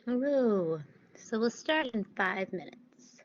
Hello. So we'll start in 5 minutes.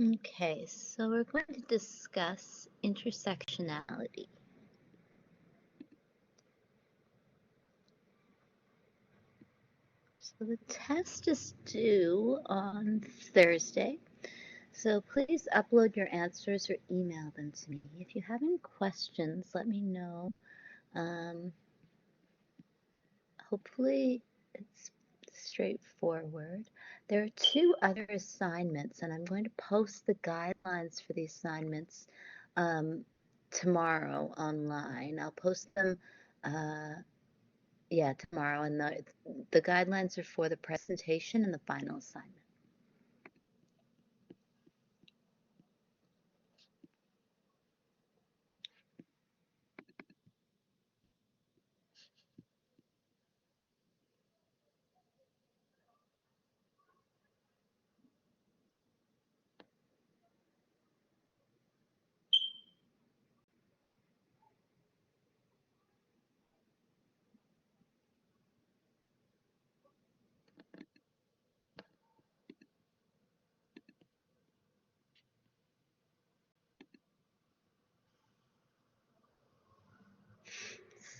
Okay, so we're going to discuss intersectionality. So the test is due on Thursday. So please upload your answers or email them to me. If you have any questions, let me know. Um, Hopefully it's straightforward. There are two other assignments, and I'm going to post the guidelines for the assignments um, tomorrow online. I'll post them yeah, tomorrow, and the guidelines are for the presentation and the final assignment.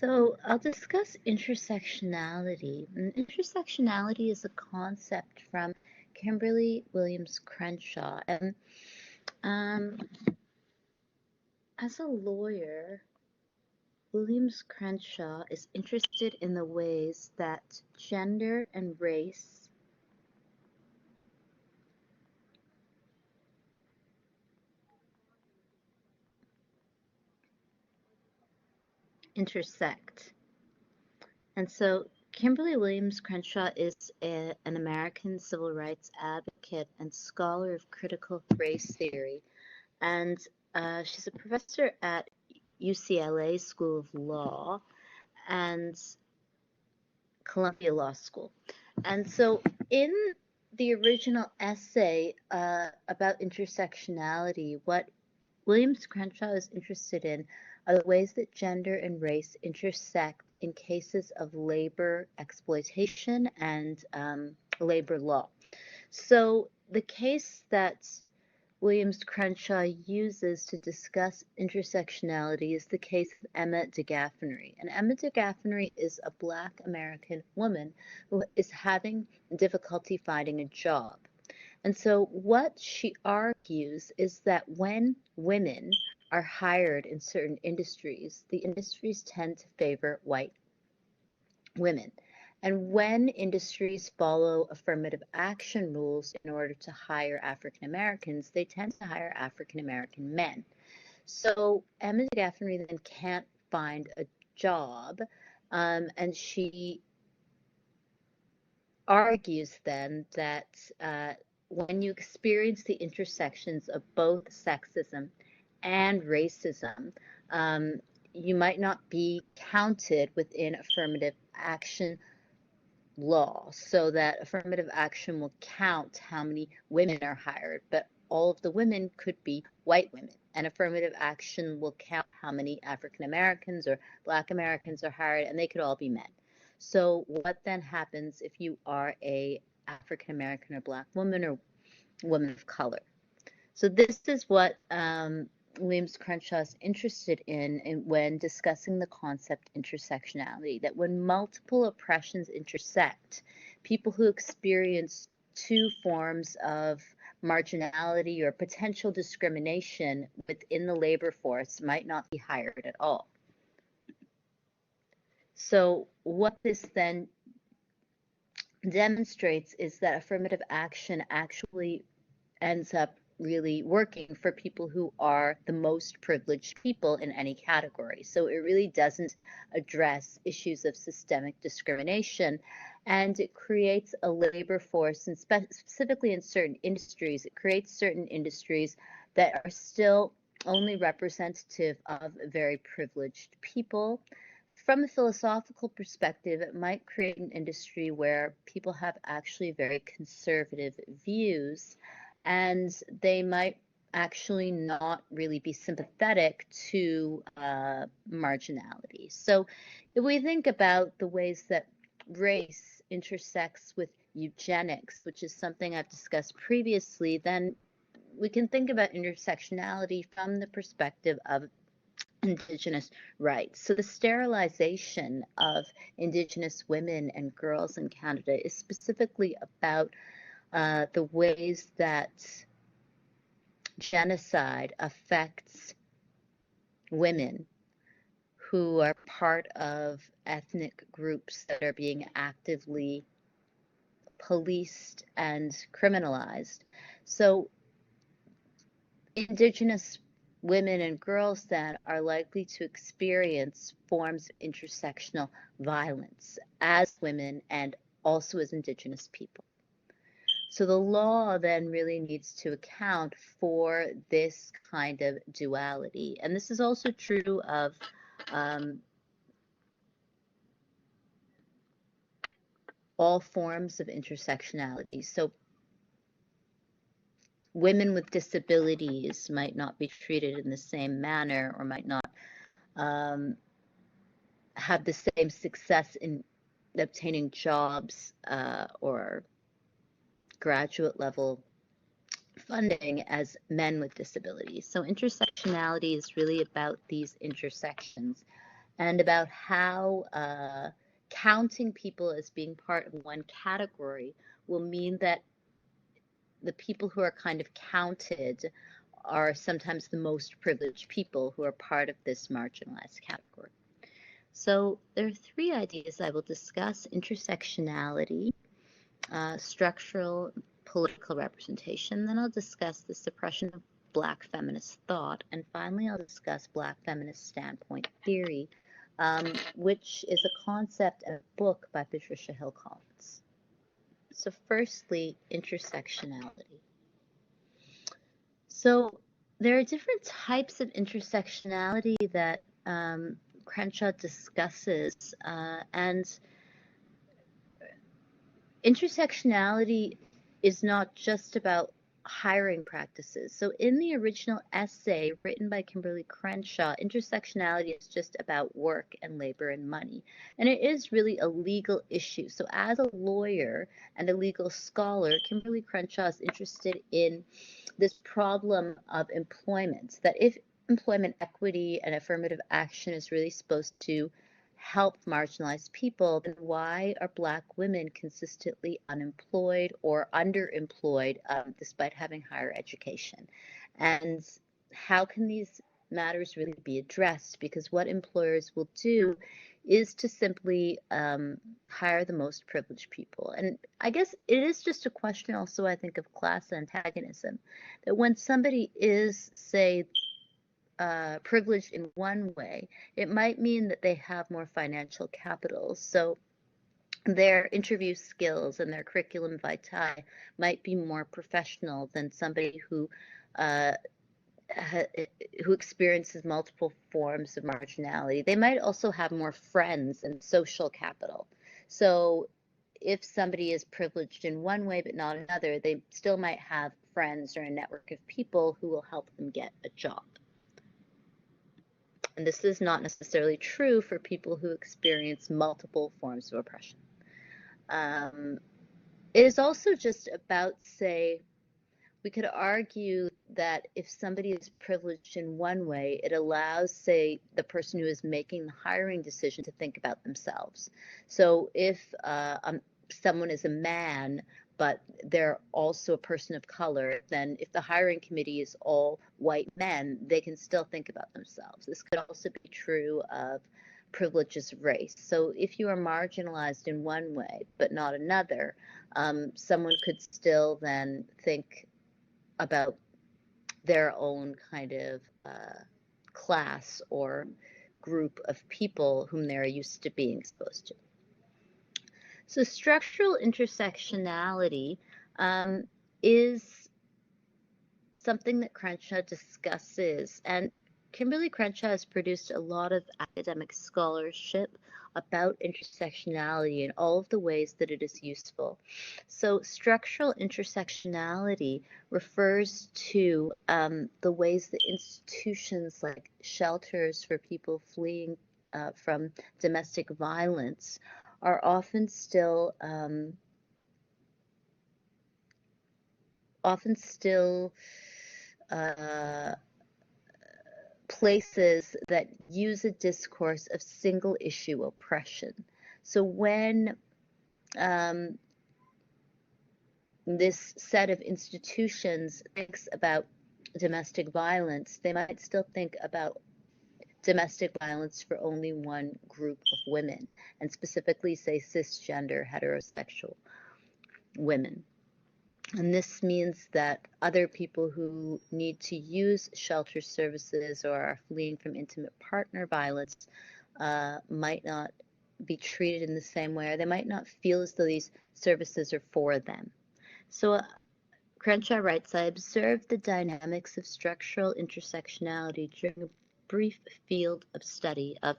So I'll discuss intersectionality. And intersectionality is a concept from Kimberly Williams Crenshaw. And um, as a lawyer, Williams Crenshaw is interested in the ways that gender and race intersect. And so Kimberly Williams Crenshaw is an American civil rights advocate and scholar of critical race theory. And she's a professor at UCLA School of Law and Columbia Law School. And so in the original essay about intersectionality, what Williams Crenshaw is interested in are the ways that gender and race intersect in cases of labor exploitation and labor law. So the case that Williams Crenshaw uses to discuss intersectionality is the case of Emma DeGaffney. And Emma DeGaffney is a Black American woman who is having difficulty finding a job. And so what she argues is that when women are hired in certain industries, the industries tend to favor white women. And when industries follow affirmative action rules in order to hire African Americans, they tend to hire African American men. So Emma Gaffney then can't find a job, and she argues then that when you experience the intersections of both sexism and racism, um, you might not be counted within affirmative action law, so that affirmative action will count how many women are hired, but all of the women could be white women, and affirmative action will count how many African Americans or Black Americans are hired, and they could all be men. So what then happens if you are a African American or Black woman or woman of color? So this is what Williams Crenshaw is interested in when discussing the concept intersectionality, that when multiple oppressions intersect, people who experience two forms of marginality or potential discrimination within the labor force might not be hired at all. So what this then demonstrates is that affirmative action actually ends up really working for people who are the most privileged people in any category. So it really doesn't address issues of systemic discrimination, and it creates a labor force, and specifically in certain industries, it creates certain industries that are still only representative of very privileged people. From a philosophical perspective, it might create an industry where people have actually very conservative views, and they might actually not really be sympathetic to marginality. So if we think about the ways that race intersects with eugenics, which is something I've discussed previously, then we can think about intersectionality from the perspective of Indigenous rights. So the sterilization of Indigenous women and girls in Canada is specifically about the ways that genocide affects women who are part of ethnic groups that are being actively policed and criminalized. So Indigenous women and girls then are likely to experience forms of intersectional violence as women and also as Indigenous people. So the law then really needs to account for this kind of duality. And this is also true of all forms of intersectionality. So women with disabilities might not be treated in the same manner, or might not have the same success in obtaining jobs or graduate level funding as men with disabilities. So intersectionality is really about these intersections and about how counting people as being part of one category will mean that the people who are kind of counted are sometimes the most privileged people who are part of this marginalized category. So there are three ideas I will discuss: intersectionality, structural political representation, then I'll discuss the suppression of Black feminist thought, and finally I'll discuss Black feminist standpoint theory, which is a concept and a book by Patricia Hill Collins. So firstly, intersectionality. So there are different types of intersectionality that Crenshaw discusses, and intersectionality is not just about hiring practices. So in the original essay written by Kimberly Crenshaw, intersectionality is just about work and labor and money. And it is really a legal issue. So as a lawyer and a legal scholar, Kimberly Crenshaw is interested in this problem of employment, that if employment equity and affirmative action is really supposed to help marginalized people, then why are Black women consistently unemployed or underemployed despite having higher education? And how can these matters really be addressed? Because what employers will do is to simply hire the most privileged people. And I guess it is just a question also, I think, of class antagonism, that when somebody is, say, privileged in one way, it might mean that they have more financial capital. So their interview skills and their curriculum vitae might be more professional than somebody who experiences multiple forms of marginality. They might also have more friends and social capital. So if somebody is privileged in one way but not another, they still might have friends or a network of people who will help them get a job. And this is not necessarily true for people who experience multiple forms of oppression. It is also just about, say, we could argue that if somebody is privileged in one way, it allows, say, the person who is making the hiring decision to think about themselves. So if someone is a man, but they're also a person of color, then if the hiring committee is all white men, they can still think about themselves. This could also be true of privileges of race. So if you are marginalized in one way but not another, someone could still then think about their own kind of class or group of people whom they're used to being exposed to. So structural intersectionality is something that Crenshaw discusses, and Kimberly Crenshaw has produced a lot of academic scholarship about intersectionality and all of the ways that it is useful. So structural intersectionality refers to the ways that institutions like shelters for people fleeing from domestic violence are often still places that use a discourse of single issue oppression. So when this set of institutions thinks about domestic violence, they might still think about domestic violence for only one group of women, and specifically say cisgender heterosexual women. And this means that other people who need to use shelter services or are fleeing from intimate partner violence might not be treated in the same way, or they might not feel as though these services are for them. So Crenshaw writes, I observed the dynamics of structural intersectionality during a brief field of study of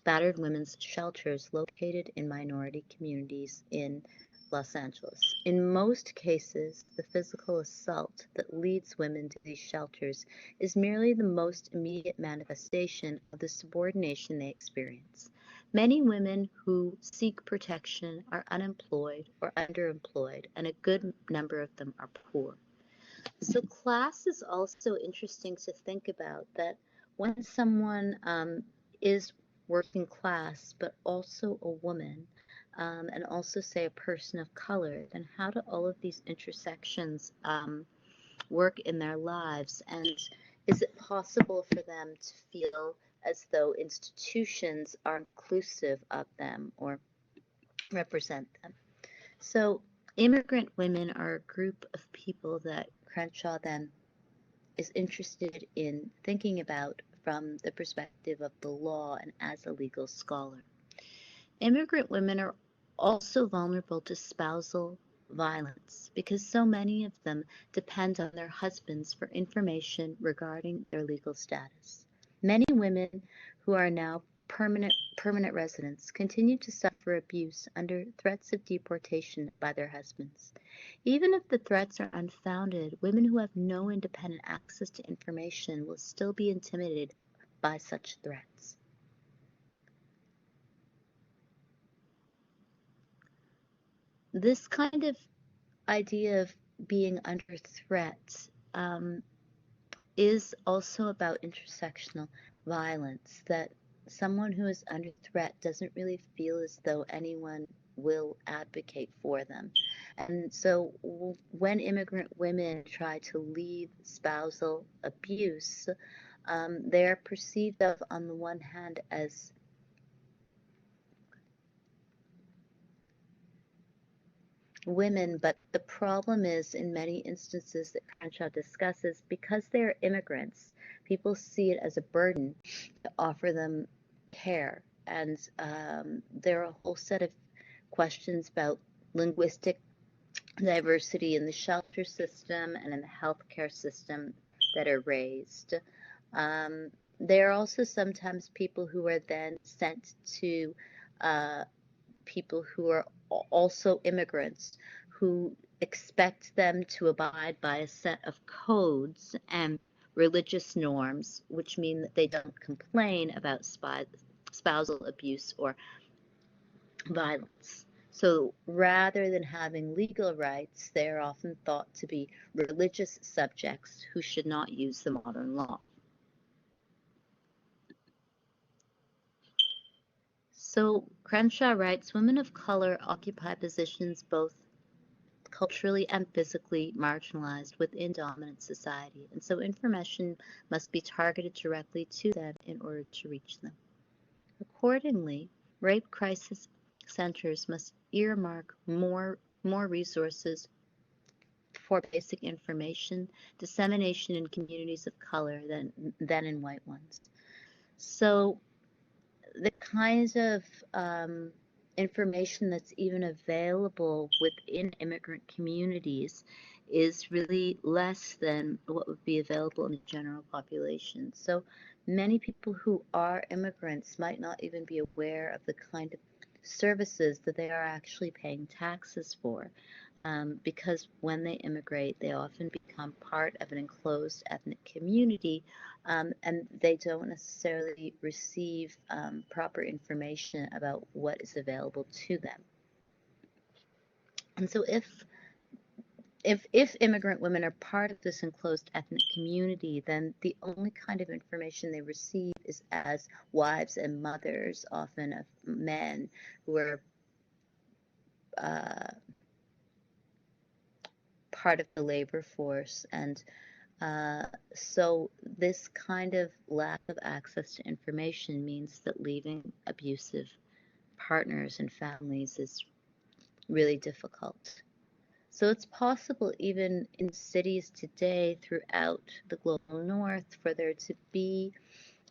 battered women's shelters located in minority communities in Los Angeles. In most cases, the physical assault that leads women to these shelters is merely the most immediate manifestation of the subordination they experience. Many women who seek protection are unemployed or underemployed, and a good number of them are poor. So class is also interesting to think about, that when someone is working class, but also a woman, and also say a person of color, then how do all of these intersections work in their lives? And is it possible for them to feel as though institutions are inclusive of them or represent them? So immigrant women are a group of people that Crenshaw then is interested in thinking about from the perspective of the law and as a legal scholar. Immigrant women are also vulnerable to spousal violence because so many of them depend on their husbands for information regarding their legal status. Many women who are now permanent residents continue to suffer abuse under threats of deportation by their husbands. Even if the threats are unfounded, women who have no independent access to information will still be intimidated by such threats. This kind of idea of being under threat is also about intersectional violence, that someone who is under threat doesn't really feel as though anyone will advocate for them. And so when immigrant women try to leave spousal abuse, they're perceived of, on the one hand, as women, but the problem is, in many instances that Crenshaw discusses, because they're immigrants, people see it as a burden to offer them care. And there are a whole set of questions about linguistic diversity in the shelter system and in the healthcare system that are raised. There are also sometimes people who are then sent to people who are also immigrants, who expect them to abide by a set of codes and religious norms, which mean that they don't complain about spousal abuse or violence. So rather than having legal rights, they are often thought to be religious subjects who should not use the modern law. So Crenshaw writes, women of color occupy positions both culturally and physically marginalized within dominant society, and so information must be targeted directly to them in order to reach them. Accordingly, rape crisis centers must earmark more resources for basic information dissemination in communities of color than in white ones. So the kinds of information that's even available within immigrant communities is really less than what would be available in the general population. So many people who are immigrants might not even be aware of the kind of services that they are actually paying taxes for. Because when they immigrate, they often become part of an enclosed ethnic community, and they don't necessarily receive proper information about what is available to them. And so if immigrant women are part of this enclosed ethnic community, then the only kind of information they receive is as wives and mothers, often of men who are part of the labor force. And so this kind of lack of access to information means that leaving abusive partners and families is really difficult. So it's possible even in cities today throughout the global north for there to be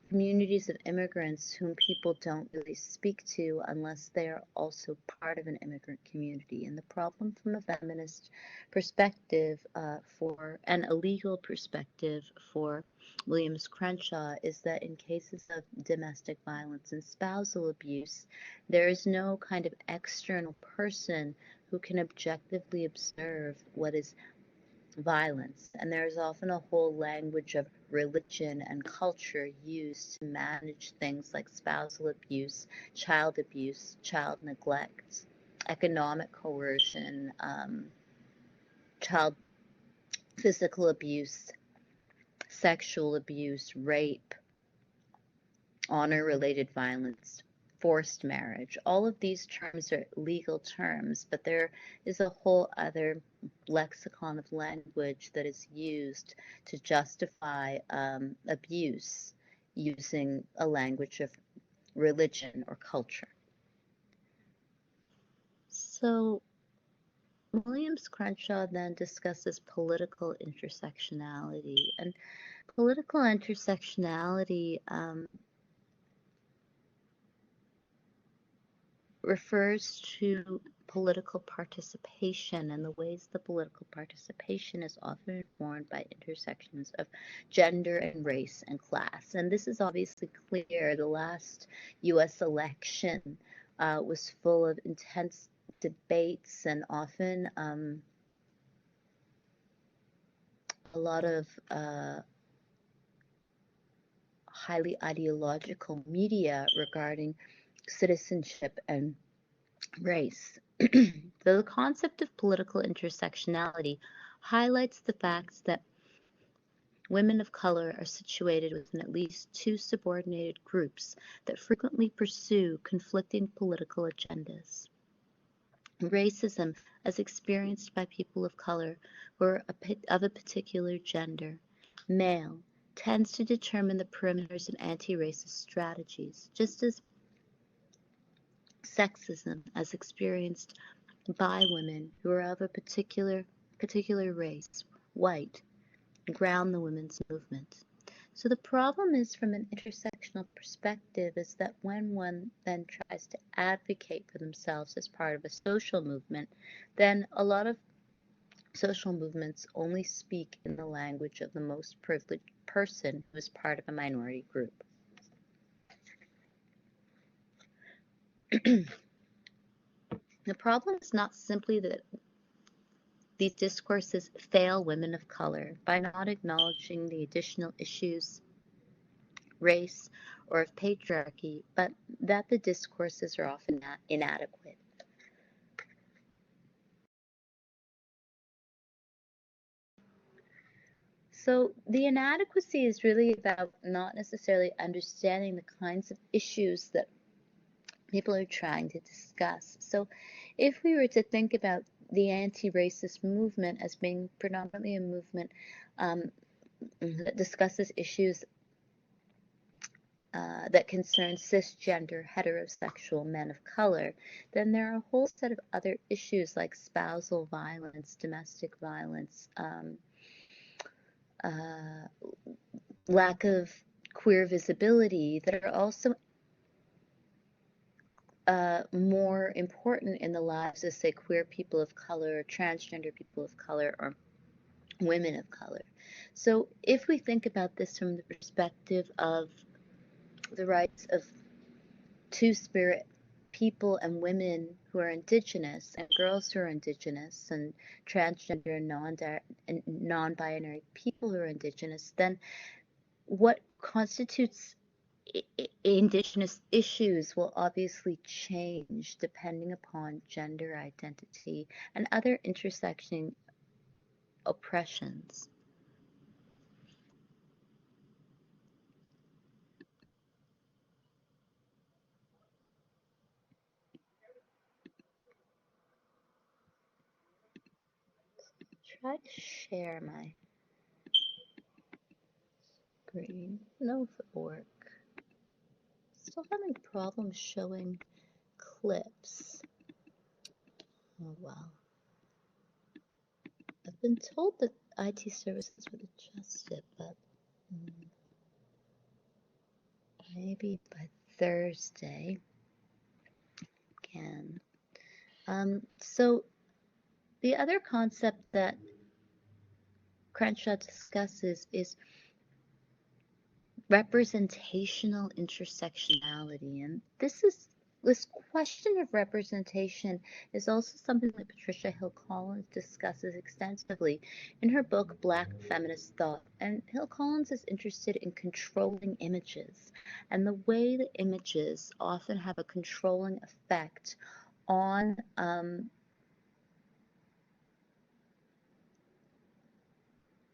communities of immigrants whom people don't really speak to unless they are also part of an immigrant community. And the problem from a feminist perspective for and a legal perspective for Williams Crenshaw is that in cases of domestic violence and spousal abuse, there is no kind of external person who can objectively observe what is violence, and there is often a whole language of religion and culture used to manage things like spousal abuse, child neglect, economic coercion, child physical abuse, sexual abuse, rape, honor-related violence, forced marriage. All of these terms are legal terms, but there is a whole other lexicon of language that is used to justify abuse using a language of religion or culture. So Williams Crenshaw then discusses political intersectionality, and political intersectionality refers to political participation and the ways that political participation is often informed by intersections of gender and race and class. And this is obviously clear. The last US election was full of intense debates and often a lot of highly ideological media regarding citizenship and race. So the concept of political intersectionality highlights the fact that women of color are situated within at least two subordinated groups that frequently pursue conflicting political agendas. Racism, as experienced by people of color who are of a particular gender, male, tends to determine the perimeters of anti-racist strategies, just as sexism, as experienced by women who are of a particular race, white, ground the women's movement. So the problem is, from an intersectional perspective, is that when one then tries to advocate for themselves as part of a social movement, then a lot of social movements only speak in the language of the most privileged person who is part of a minority group. The problem is not simply that these discourses fail women of color by not acknowledging the additional issues, race, or of patriarchy, but that the discourses are often inadequate. So the inadequacy is really about not necessarily understanding the kinds of issues that people are trying to discuss. So if we were to think about the anti-racist movement as being predominantly a movement that discusses issues that concern cisgender heterosexual men of color, then there are a whole set of other issues like spousal violence, domestic violence, lack of queer visibility that are also more important in the lives of, say, queer people of color, transgender people of color, or women of color. So if we think about this from the perspective of the rights of two-spirit people and women who are indigenous, and girls who are indigenous, and transgender and non-binary people who are indigenous, then what constitutes indigenous issues will obviously change depending upon gender identity and other intersecting oppressions. Try to share my screen. I don't know if it works. Still having problems showing clips. Oh well. I've been told that IT services would adjust it, but maybe by Thursday can. So the other concept that Crenshaw discusses is representational intersectionality. And this question of representation is also something that Patricia Hill Collins discusses extensively in her book Black Feminist Thought. And Hill Collins is interested in controlling images and the way that images often have a controlling effect on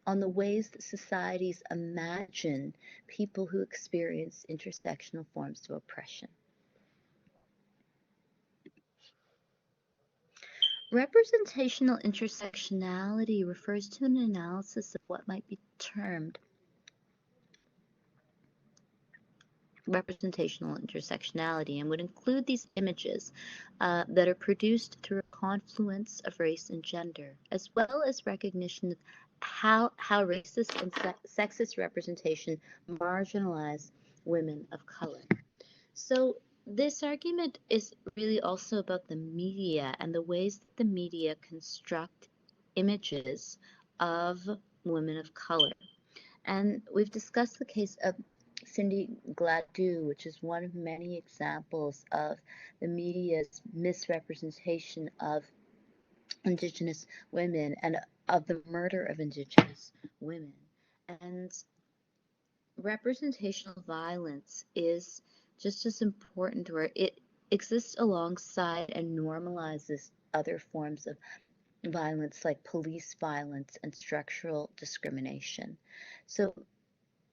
the ways that societies imagine people who experience intersectional forms of oppression. Representational intersectionality refers to an analysis of what might be termed representational intersectionality and would include these images that are produced through a confluence of race and gender, as well as recognition of how racist and sexist representation marginalize women of color. So this argument is really also about the media and the ways that the media construct images of women of color. And we've discussed the case of Cindy Gladue, which is one of many examples of the media's misrepresentation of Indigenous women and of the murder of Indigenous women. And representational violence is just as important, or it exists alongside and normalizes other forms of violence like police violence and structural discrimination. So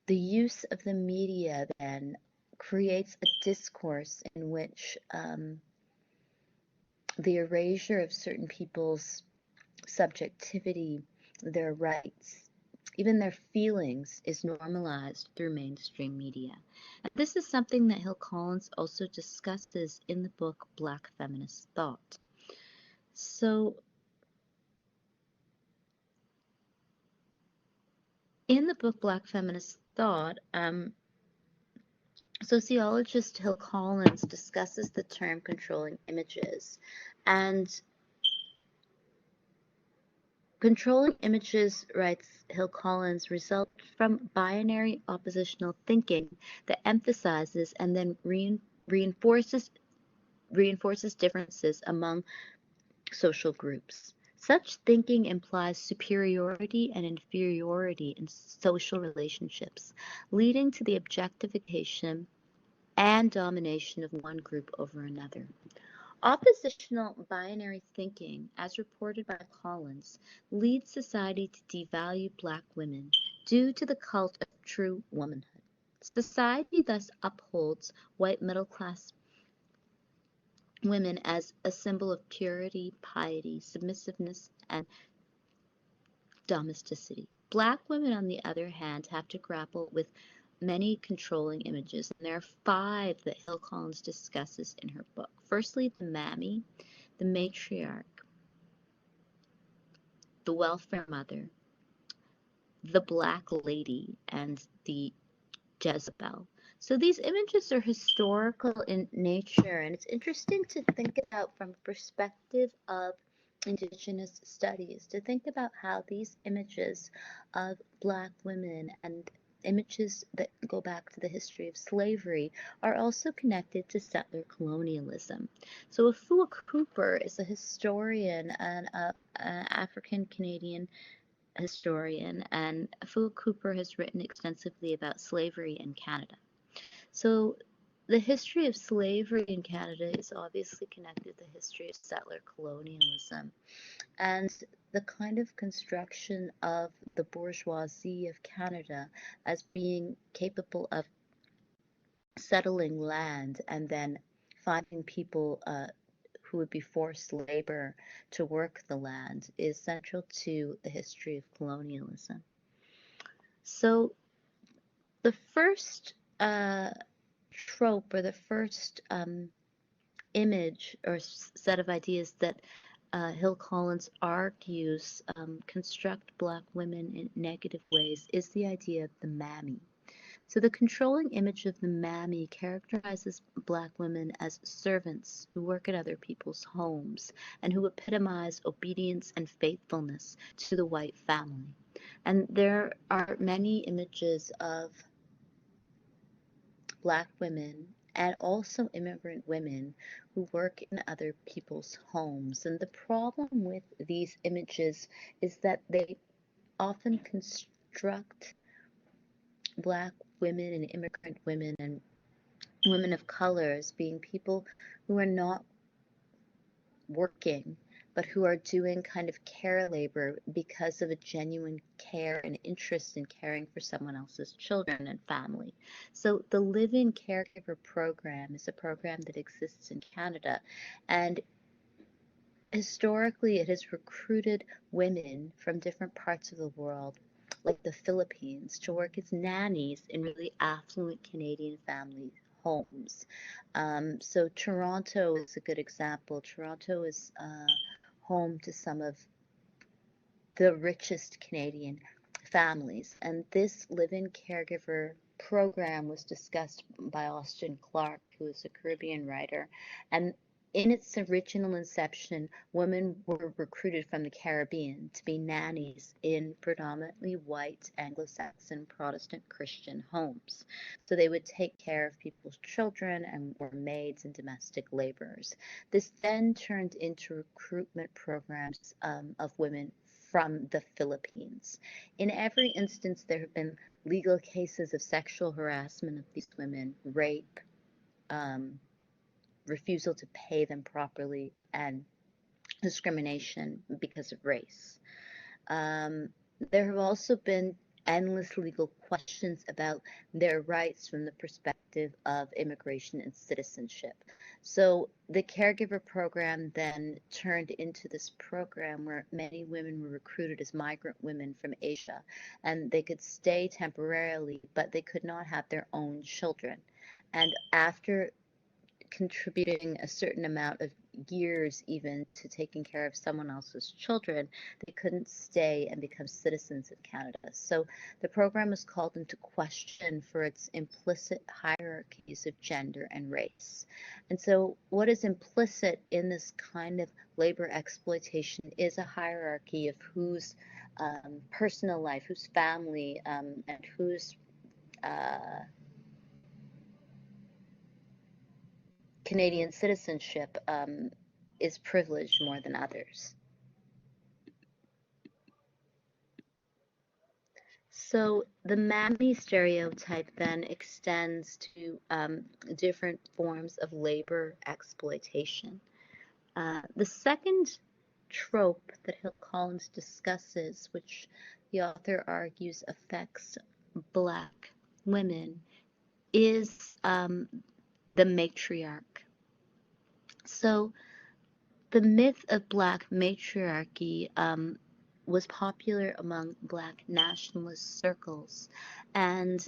the use of the media then creates a discourse in which the erasure of certain people's subjectivity, their rights, even their feelings is normalized through mainstream media. And this is something that Hill Collins also discusses in the book Black Feminist Thought. So in the book Black Feminist Thought, sociologist Hill Collins discusses the term controlling images. And controlling images, writes Hill Collins, result from binary oppositional thinking that emphasizes and then reinforces differences among social groups. Such thinking implies superiority and inferiority in social relationships, leading to the objectification and domination of one group over another. Oppositional binary thinking, as reported by Collins, leads society to devalue Black women due to the cult of true womanhood. Society thus upholds white middle-class women as a symbol of purity, piety, submissiveness, and domesticity. Black women, on the other hand, have to grapple with many controlling images, and there are 5 that Hill Collins discusses in her book. Firstly, the mammy, the matriarch, the welfare mother, the black lady, and the Jezebel. So these images are historical in nature, and it's interesting to think about from a perspective of Indigenous studies, to think about how these images of Black women and images that go back to the history of slavery are also connected to settler colonialism. So Afua Cooper is a historian and an African Canadian historian, and Afua Cooper has written extensively about slavery in Canada. So the history of slavery in Canada is obviously connected to the history of settler colonialism and the kind of construction of the bourgeoisie of Canada as being capable of settling land and then finding people who would be forced labor to work the land is central to the history of colonialism. So the first trope, or the first image or set of ideas that Hill Collins argues construct Black women in negative ways is the idea of the mammy. So the controlling image of the mammy characterizes Black women as servants who work at other people's homes and who epitomize obedience and faithfulness to the white family. And there are many images of Black women and also immigrant women who work in other people's homes. And the problem with these images is that they often construct Black women and immigrant women and women of color as being people who are not working, but who are doing kind of care labor because of a genuine care and interest in caring for someone else's children and family. So the Live-In Caregiver program is a program that exists in Canada, and historically it has recruited women from different parts of the world, like the Philippines, to work as nannies in really affluent Canadian family homes. So Toronto is a good example. Toronto is home to some of the richest Canadian families. And this live-in caregiver program was discussed by Austin Clarke, who is a Caribbean writer. And in its original inception, women were recruited from the Caribbean to be nannies in predominantly white Anglo-Saxon Protestant Christian homes. So they would take care of people's children and were maids and domestic laborers. This then turned into recruitment programs of women from the Philippines. In every instance, there have been legal cases of sexual harassment of these women, rape, um, refusal to pay them properly, and discrimination because of race. Um, there have also been endless legal questions about their rights from the perspective of immigration and citizenship. So the caregiver program then turned into this program where many women were recruited as migrant women from Asia, and they could stay temporarily, but they could not have their own children. And after contributing a certain amount of years even to taking care of someone else's children, they couldn't stay and become citizens of Canada. So the program was called into question for its implicit hierarchies of gender and race. And so what is implicit in this kind of labor exploitation is a hierarchy of whose personal life, whose family, and whose Canadian citizenship is privileged more than others. So the mammy stereotype then extends to different forms of labor exploitation. The second trope that Hill Collins discusses, which the author argues affects Black women, is the matriarch. So the myth of Black matriarchy was popular among Black nationalist circles, and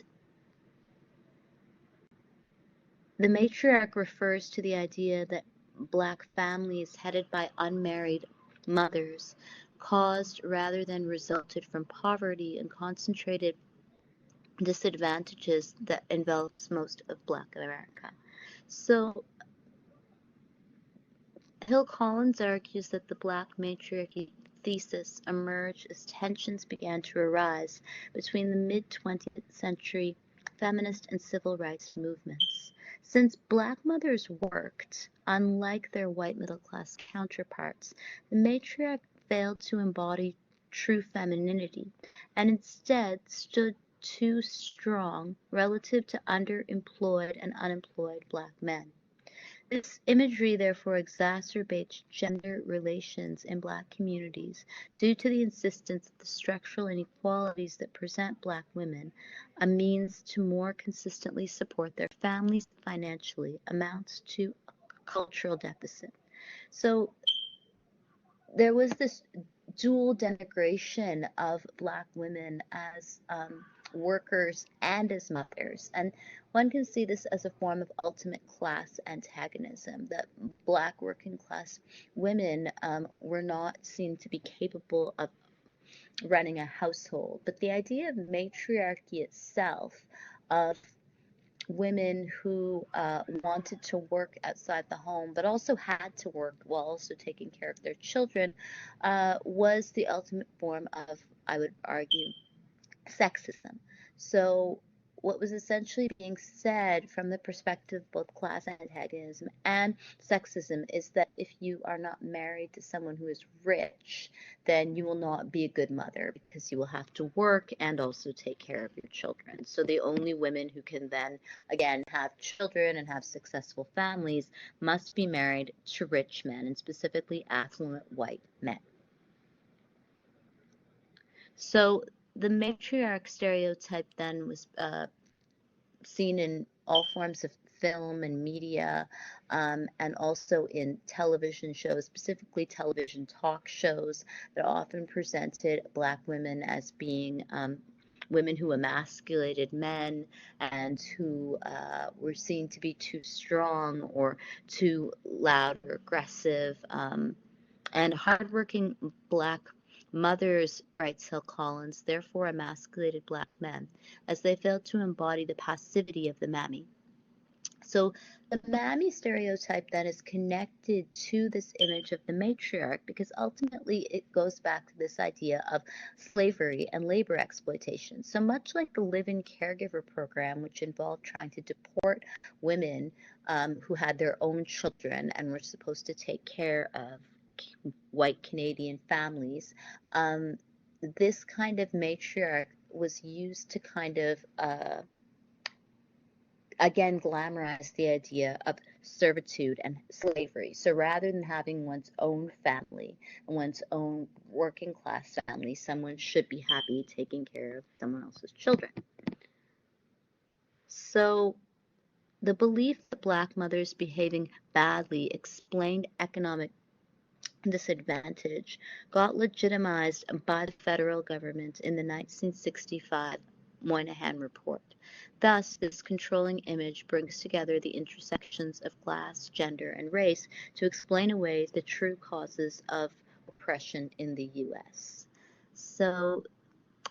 the matriarch refers to the idea that Black families headed by unmarried mothers caused rather than resulted from poverty and concentrated disadvantages that envelops most of Black America. So Hill Collins argues that the Black matriarchy thesis emerged as tensions began to arise between the mid-20th century feminist and civil rights movements. Since Black mothers worked, unlike their white middle-class counterparts, the matriarch failed to embody true femininity and instead stood too strong relative to underemployed and unemployed Black men. This imagery therefore exacerbates gender relations in Black communities due to the insistence that the structural inequalities that present Black women a means to more consistently support their families financially amounts to a cultural deficit. So there was this dual denigration of Black women as workers and as mothers. And one can see this as a form of ultimate class antagonism, that Black working class women were not seen to be capable of running a household. But the idea of matriarchy itself, of women who wanted to work outside the home, but also had to work while also taking care of their children, was the ultimate form of, I would argue, sexism. So, what was essentially being said from the perspective of both class antagonism and sexism is that if you are not married to someone who is rich, then you will not be a good mother because you will have to work and also take care of your children. So, the only women who can then, again, have children and have successful families must be married to rich men, and specifically affluent white men. So the matriarch stereotype then was seen in all forms of film and media, and also in television shows, specifically television talk shows that often presented Black women as being women who emasculated men and who were seen to be too strong or too loud or aggressive. And hardworking Black mothers, writes Hill Collins, therefore emasculated Black men, as they failed to embody the passivity of the mammy. So the mammy stereotype then is connected to this image of the matriarch because ultimately it goes back to this idea of slavery and labor exploitation. So much like the live-in caregiver program, which involved trying to deport women who had their own children and were supposed to take care of white Canadian families, this kind of matriarch was used to kind of again glamorize the idea of servitude and slavery. So rather than having one's own family and one's own working class family, someone should be happy taking care of someone else's children. So the belief that Black mothers behaving badly explained economic disadvantage got legitimized by the federal government in the 1965 Moynihan Report. Thus, this controlling image brings together the intersections of class, gender, and race to explain away the true causes of oppression in the US. So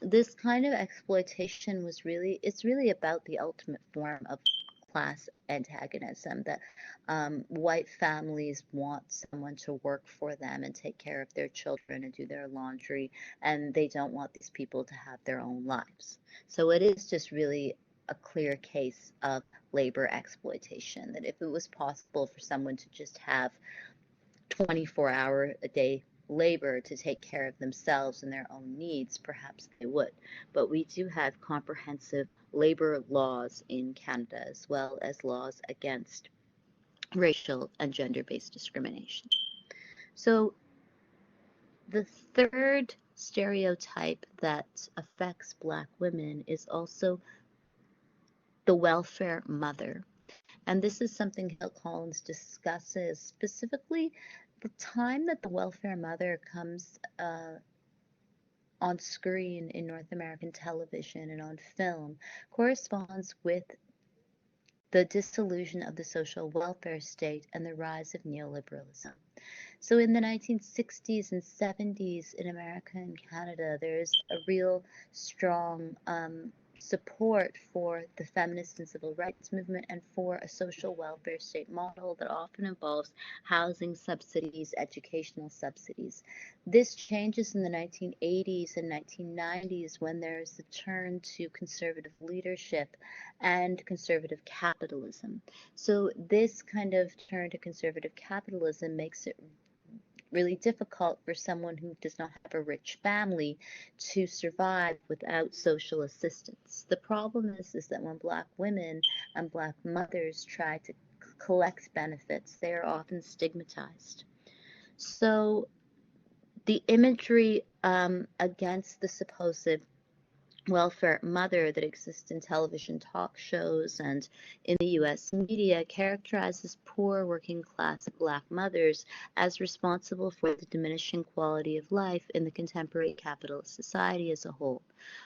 this kind of exploitation it's really about the ultimate form of class antagonism, that white families want someone to work for them and take care of their children and do their laundry, and they don't want these people to have their own lives. So it is just really a clear case of labor exploitation, that if it was possible for someone to just have 24-hour a day labor to take care of themselves and their own needs, perhaps they would. But we do have comprehensive labor laws in Canada, as well as laws against racial and gender-based discrimination. So the third stereotype that affects Black women is also the welfare mother. And this is something Hill Collins discusses, specifically the time that the welfare mother comes on screen in North American television and on film corresponds with the dissolution of the social welfare state and the rise of neoliberalism. So in the 1960s and 70s in America and Canada, there's a real strong support for the feminist and civil rights movement and for a social welfare state model that often involves housing subsidies, educational subsidies. This changes in the 1980s and 1990s when there's a turn to conservative leadership and conservative capitalism. So this kind of turn to conservative capitalism makes it really difficult for someone who does not have a rich family to survive without social assistance. The problem is that when Black women and Black mothers try to collect benefits, they are often stigmatized. So the imagery against the supposed welfare mother that exists in television talk shows and in the US media characterizes poor working class Black mothers as responsible for the diminishing quality of life in the contemporary capitalist society as a whole.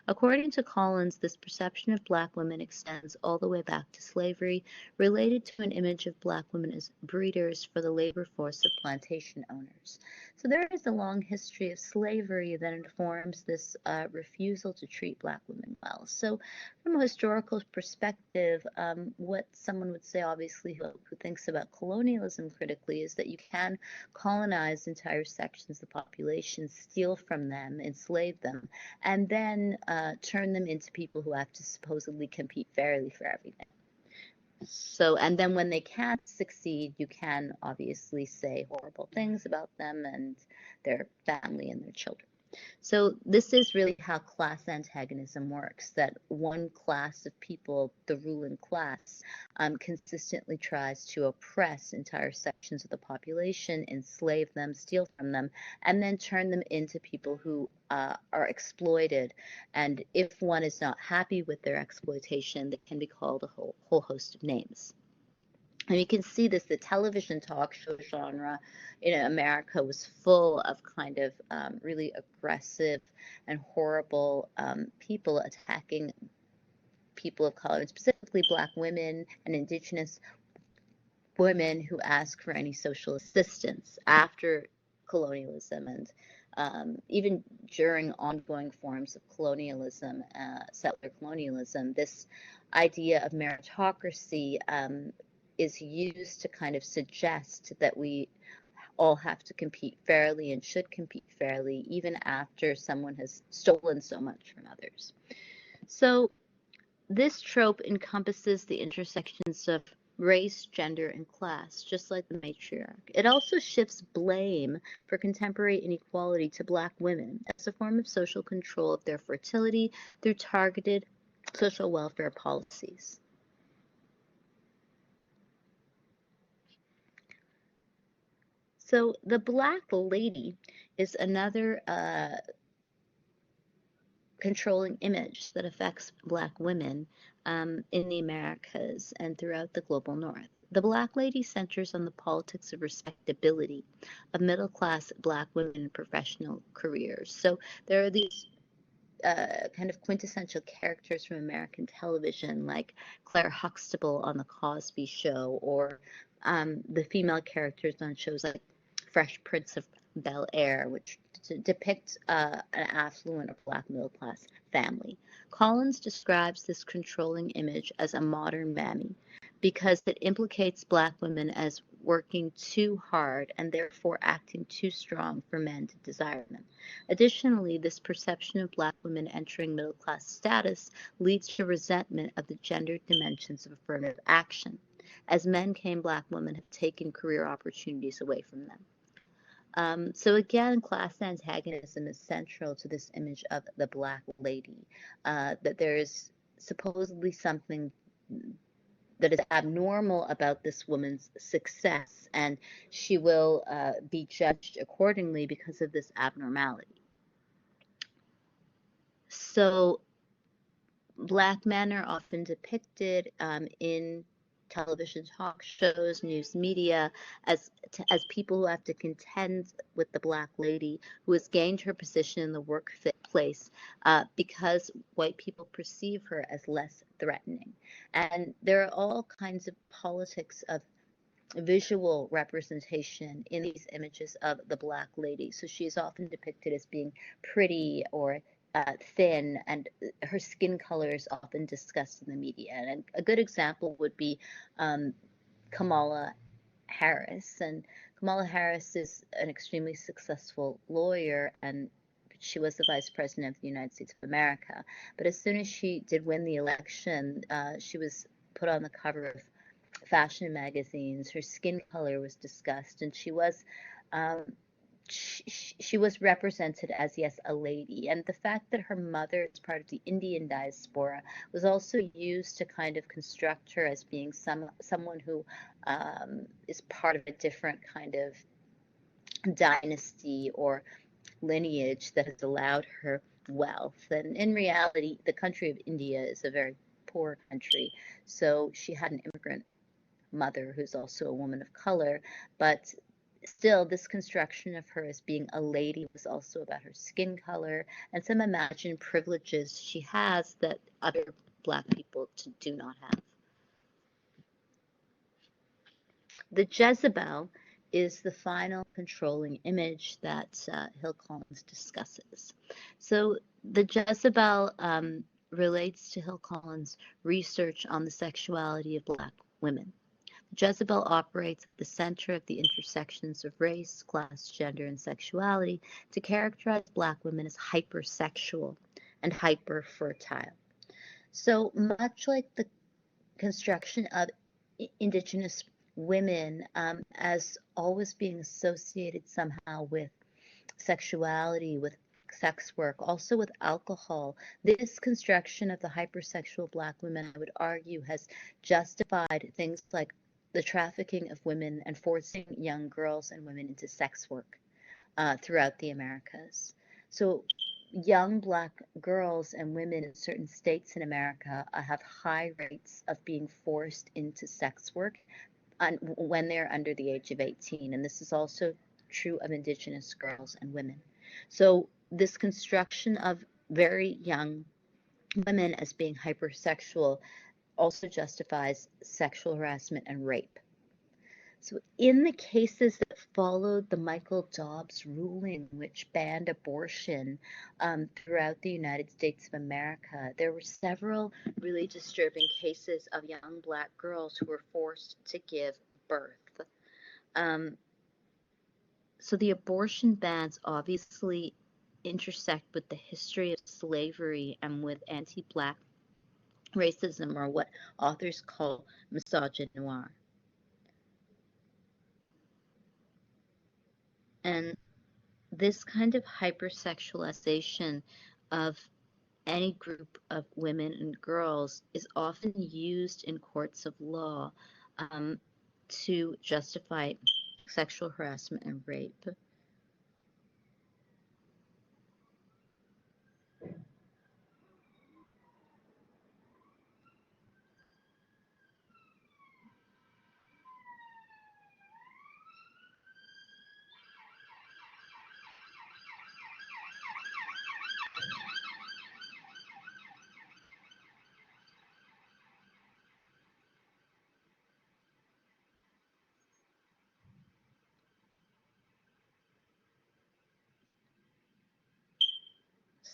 According to Collins, this perception of Black women extends all the way back to slavery, related to an image of Black women as breeders for the labor force of plantation owners. So there is a long history of slavery that informs this refusal to treat Black women well. So from a historical perspective, what someone would say, obviously, who thinks about colonialism critically, is that you can colonize entire sections of the population, steal from them, enslave them, and then turn them into people who have to supposedly compete fairly for everything. So, and then when they can't succeed, you can obviously say horrible things about them and their family and their children. So this is really how class antagonism works, that one class of people, the ruling class, consistently tries to oppress entire sections of the population, enslave them, steal from them, and then turn them into people who are exploited. And if one is not happy with their exploitation, they can be called a whole host of names. And you can see this, the television talk show genre in America was full of kind of really aggressive and horrible people attacking people of color, and specifically Black women and Indigenous women who ask for any social assistance after colonialism and even during ongoing forms of colonialism, settler colonialism. This idea of meritocracy is used to kind of suggest that we all have to compete fairly and should compete fairly even after someone has stolen so much from others. So this trope encompasses the intersections of race, gender, and class, just like the matriarch. It also shifts blame for contemporary inequality to Black women as a form of social control of their fertility through targeted social welfare policies. So the Black lady is another controlling image that affects Black women in the Americas and throughout the global North. The Black lady centers on the politics of respectability of middle class Black women in professional careers. So there are these kind of quintessential characters from American television, like Claire Huxtable on The Cosby Show, or the female characters on shows like Fresh Prince of Bel Air, which depict an affluent or Black middle class family. Collins describes this controlling image as a modern mammy because it implicates Black women as working too hard and therefore acting too strong for men to desire them. Additionally, this perception of Black women entering middle class status leads to resentment of the gendered dimensions of affirmative action. As men came, Black women have taken career opportunities away from them. So again, class antagonism is central to this image of the Black lady, that there is supposedly something that is abnormal about this woman's success, and she will be judged accordingly because of this abnormality. So Black men are often depicted in television talk shows, news media, as people who have to contend with the Black lady who has gained her position in the workplace because white people perceive her as less threatening. And there are all kinds of politics of visual representation in these images of the Black lady. So she is often depicted as being pretty or thin, and her skin color is often discussed in the media. And a good example would be Kamala Harris. And Kamala Harris is an extremely successful lawyer, and she was the vice president of the United States of America. But as soon as she did win the election, she was put on the cover of fashion magazines. Her skin color was discussed, and she was represented as, yes, a lady. And the fact that her mother is part of the Indian diaspora was also used to kind of construct her as being someone who is part of a different kind of dynasty or lineage that has allowed her wealth. And in reality, the country of India is a very poor country. So she had an immigrant mother who's also a woman of color, but Still, this construction of her as being a lady was also about her skin color and some imagined privileges she has that other Black people do not have. The Jezebel is the final controlling image that Hill Collins discusses. So the Jezebel relates to Hill Collins' research on the sexuality of Black women. Jezebel operates at the center of the intersections of race, class, gender, and sexuality to characterize Black women as hypersexual and hyperfertile. So much like the construction of Indigenous women as always being associated somehow with sexuality, with sex work, also with alcohol. This construction of the hypersexual Black women, I would argue, has justified things like the trafficking of women and forcing young girls and women into sex work throughout the Americas. So young Black girls and women in certain states in America have high rates of being forced into sex work when they're under the age of 18. And this is also true of Indigenous girls and women. So this construction of very young women as being hypersexual also justifies sexual harassment and rape. So in the cases that followed the Michael Dobbs ruling, which banned abortion throughout the United States of America, there were several really disturbing cases of young Black girls who were forced to give birth. Um, so the abortion bans obviously intersect with the history of slavery and with anti-Black racism, or what authors call misogynoir. And this kind of hypersexualization of any group of women and girls is often used in courts of law to justify sexual harassment and rape.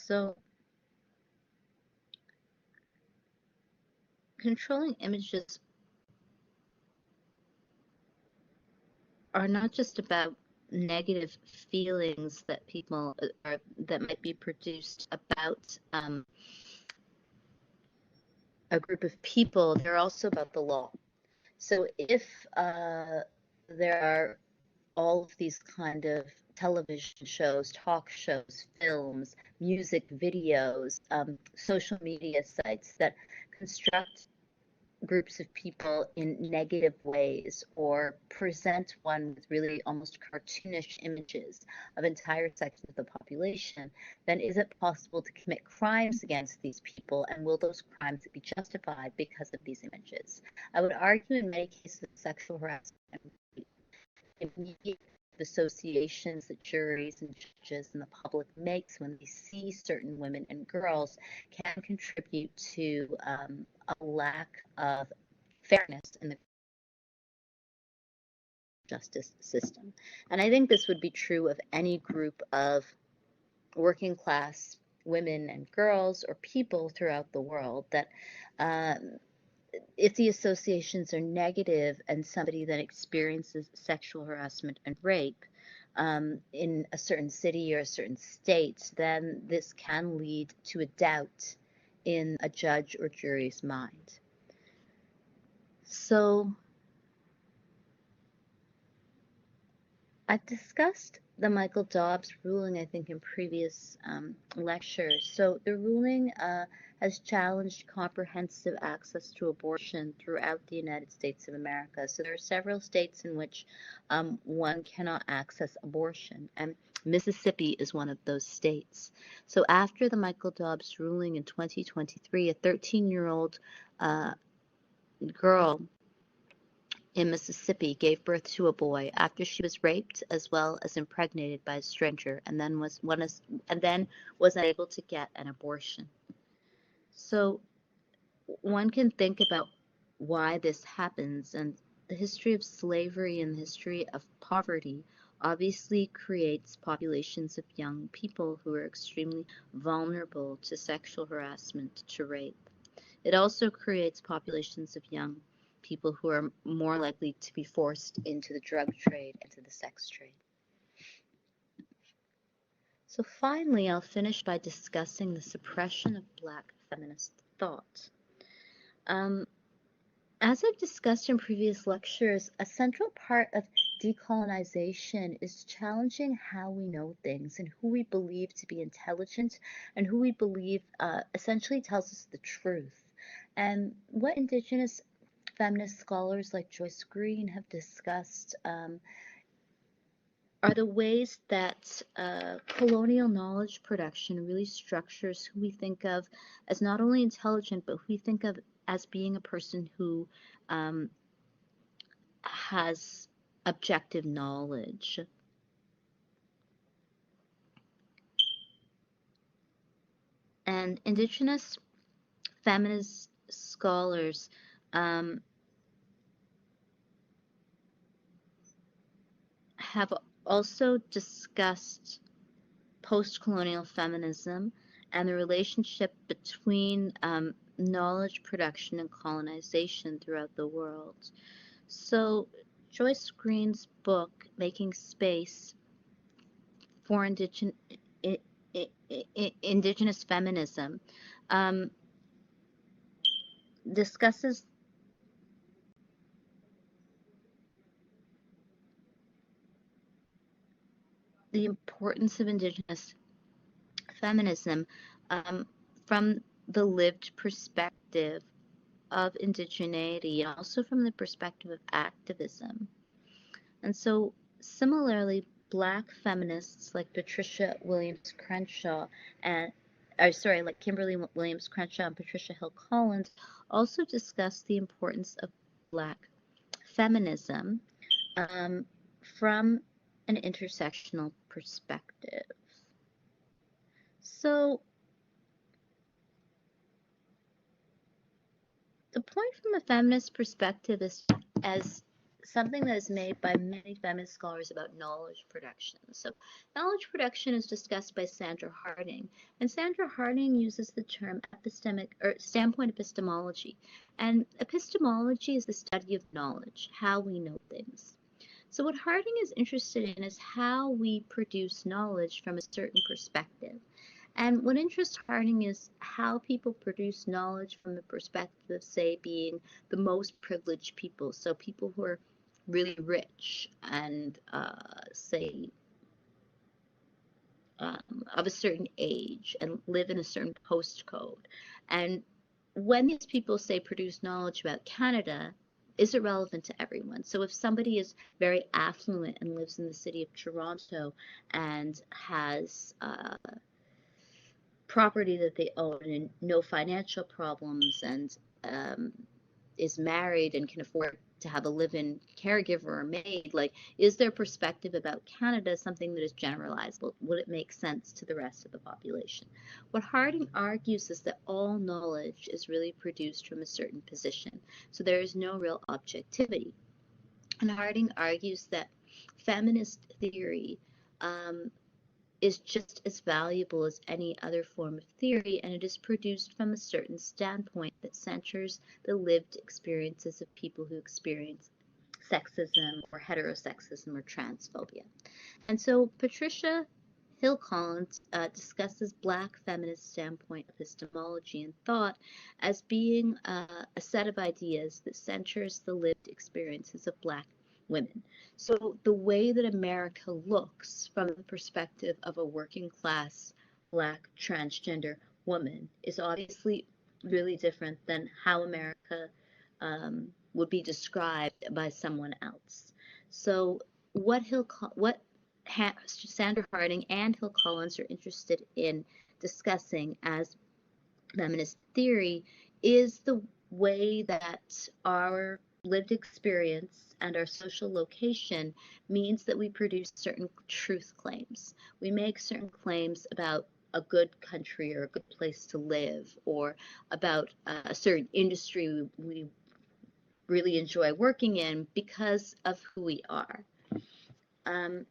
So controlling images are not just about negative feelings that people are that might be produced about a group of people. They're also about the law. So if there are all of these kind of television shows, talk shows, films, music videos, social media sites that construct groups of people in negative ways or present one with really almost cartoonish images of entire sections of the population, then is it possible to commit crimes against these people? And will those crimes be justified because of these images? I would argue in many cases sexual harassment and immediate associations that juries and judges and the public makes when they see certain women and girls can contribute to a lack of fairness in the justice system. And I think this would be true of any group of working class women and girls or people throughout the world, that if the associations are negative and somebody then experiences sexual harassment and rape in a certain city or a certain state, then this can lead to a doubt in a judge or jury's mind. So I've discussed the Michael Dobbs ruling, I think, in previous lectures. So the ruling has challenged comprehensive access to abortion throughout the United States of America. So there are several states in which one cannot access abortion, and Mississippi is one of those states. So after the Michael Dobbs ruling in 2023, a 13-year-old girl in Mississippi gave birth to a boy after she was raped as well as impregnated by a stranger, and then was unable to get an abortion. So one can think about why this happens, and the history of slavery and the history of poverty obviously creates populations of young people who are extremely vulnerable to sexual harassment, to rape. It also creates populations of young people who are more likely to be forced into the drug trade, into the sex trade. So finally, I'll finish by discussing the suppression of Black feminist thought. As I've discussed in previous lectures, a central part of decolonization is challenging how we know things and who we believe to be intelligent and who we believe essentially tells us the truth. And what Indigenous feminist scholars like Joyce Green have discussed are the ways that colonial knowledge production really structures who we think of as not only intelligent, but who we think of as being a person who has objective knowledge. And Indigenous feminist scholars have also discussed post-colonial feminism and the relationship between knowledge production and colonization throughout the world. So Joyce Green's book, Making Space for Indigenous Feminism, discusses the importance of Indigenous feminism from the lived perspective of indigeneity and also from the perspective of activism. And so similarly, Black feminists like Patricia Williams Crenshaw like Kimberly Williams Crenshaw and Patricia Hill Collins also discuss the importance of Black feminism from an intersectional perspective. So the point from a feminist perspective is as something that is made by many feminist scholars about knowledge production. So knowledge production is discussed by Sandra Harding, and Sandra Harding uses the term epistemic or standpoint epistemology. And epistemology is the study of knowledge, how we know things. So what Harding is interested in is how we produce knowledge from a certain perspective. And what interests Harding is how people produce knowledge from the perspective of, say, being the most privileged people. So people who are really rich and, say, of a certain age and live in a certain postcode. And when these people, say, produce knowledge about Canada, is it relevant to everyone? So if somebody is very affluent and lives in the city of Toronto and has property that they own and no financial problems and is married and can afford to have a live-in caregiver or maid, like, is their perspective about Canada something that is generalizable? Would it make sense to the rest of the population? What Harding argues is that all knowledge is really produced from a certain position, so there is no real objectivity. And Harding argues that feminist theory is just as valuable as any other form of theory, and it is produced from a certain standpoint that centers the lived experiences of people who experience sexism or heterosexism or transphobia. And so Patricia Hill Collins discusses Black feminist standpoint epistemology and thought as being a set of ideas that centers the lived experiences of Black women. So the way that America looks from the perspective of a working class Black transgender woman is obviously really different than how America would be described by someone else. So what Sandra Harding and Hill Collins are interested in discussing as feminist theory is the way that our lived experience and our social location means that we produce certain truth claims. We make certain claims about a good country or a good place to live, or about a certain industry we really enjoy working in because of who we are. Um,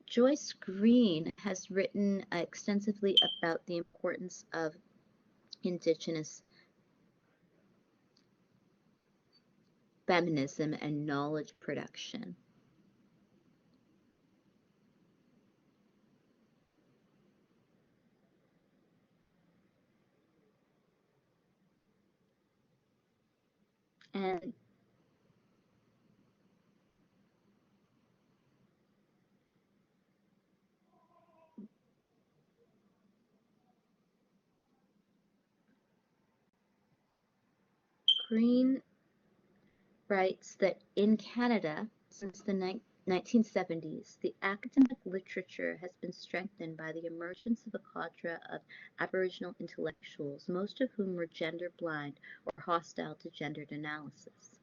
Joyce Green has written extensively about the importance of Indigenous feminism and knowledge production. And Green writes that in Canada, since the 1970s, the academic literature has been strengthened by the emergence of a cadre of Aboriginal intellectuals, most of whom were gender blind or hostile to gendered analysis.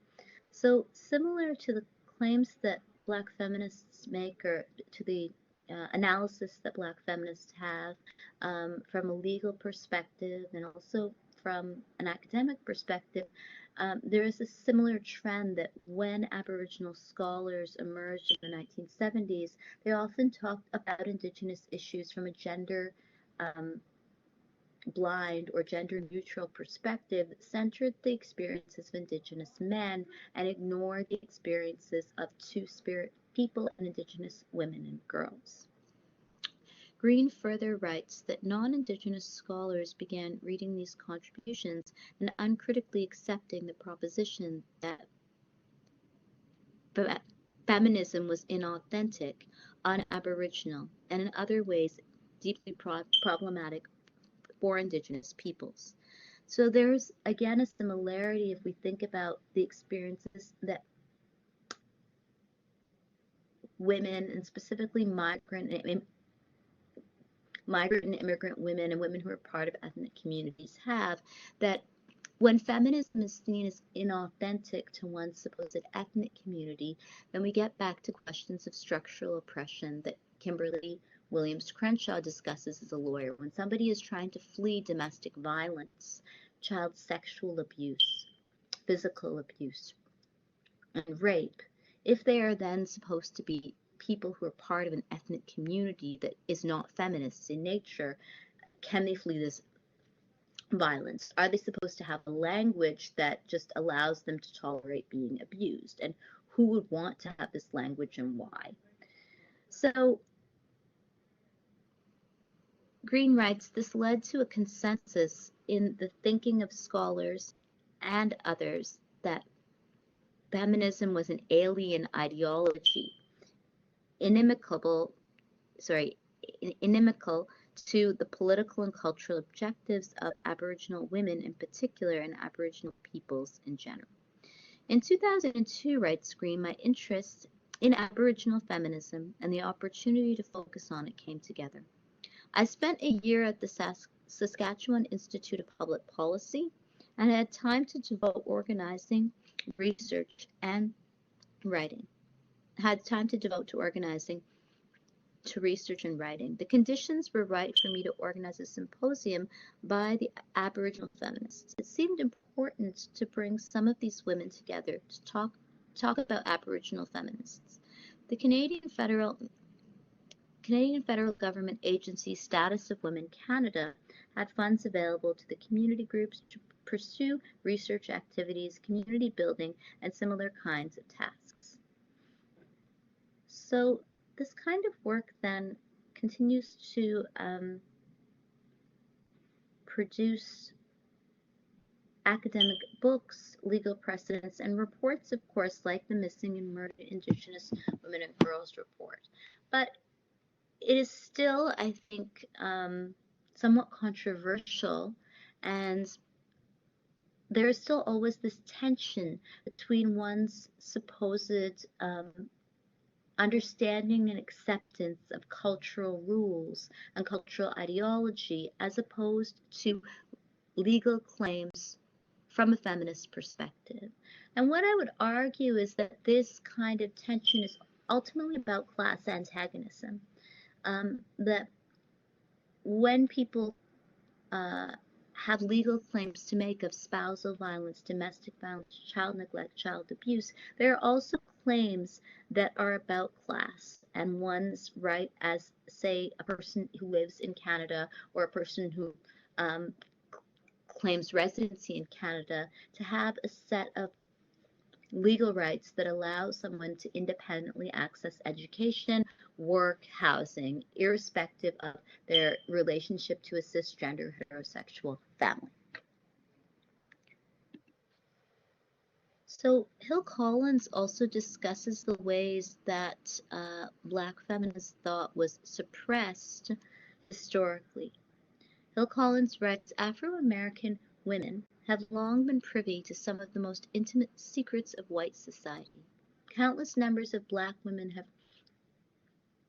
So, similar to the claims that Black feminists make, or to the analysis that Black feminists have from a legal perspective and also from an academic perspective, there is a similar trend that when Aboriginal scholars emerged in the 1970s, they often talked about Indigenous issues from a gender um, blind or gender neutral perspective that centered the experiences of Indigenous men and ignored the experiences of Two Spirit people and Indigenous women and girls. Green further writes that non-Indigenous scholars began reading these contributions and uncritically accepting the proposition that feminism was inauthentic, un-Aboriginal, and in other ways deeply problematic for Indigenous peoples. So there's again a similarity if we think about the experiences that women, and specifically migrant and immigrant women and women who are part of ethnic communities have, that when feminism is seen as inauthentic to one's supposed ethnic community, then we get back to questions of structural oppression that Kimberly Williams Crenshaw discusses as a lawyer. When somebody is trying to flee domestic violence, child sexual abuse, physical abuse, and rape, if they are then supposed to be people who are part of an ethnic community that is not feminist in nature, can they flee this violence? Are they supposed to have a language that just allows them to tolerate being abused? And who would want to have this language and why? So Green writes, this led to a consensus in the thinking of scholars and others that feminism was an alien ideology, inimical to the political and cultural objectives of Aboriginal women in particular and Aboriginal peoples in general. In 2002, writes Green, my interest in Aboriginal feminism and the opportunity to focus on it came together. I spent a year at the Saskatchewan Institute of Public Policy and had time to devote organizing, research, and writing. Had time to devote to organizing, to research and writing. The conditions were right for me to organize a symposium by the Aboriginal feminists. It seemed important to bring some of these women together to talk about Aboriginal feminists. The Canadian federal government agency Status of Women Canada had funds available to the community groups to pursue research activities, community building, and similar kinds of tasks. So this kind of work then continues to produce academic books, legal precedents, and reports, of course, like the Missing and Murdered Indigenous Women and Girls report. But it is still, I think, somewhat controversial, and there is still always this tension between one's supposed understanding and acceptance of cultural rules and cultural ideology as opposed to legal claims from a feminist perspective. And what I would argue is that this kind of tension is ultimately about class antagonism. That when people uh, have legal claims to make of spousal violence, domestic violence, child neglect, child abuse, there are also claims that are about class and one's right as, say, a person who lives in Canada or a person who um, claims residency in Canada to have a set of legal rights that allow someone to independently access education, work, housing, irrespective of their relationship to a cisgender heterosexual family. So Hill Collins also discusses the ways that Black feminist thought was suppressed historically. Hill Collins writes, Afro-American women have long been privy to some of the most intimate secrets of white society. Countless numbers of Black women have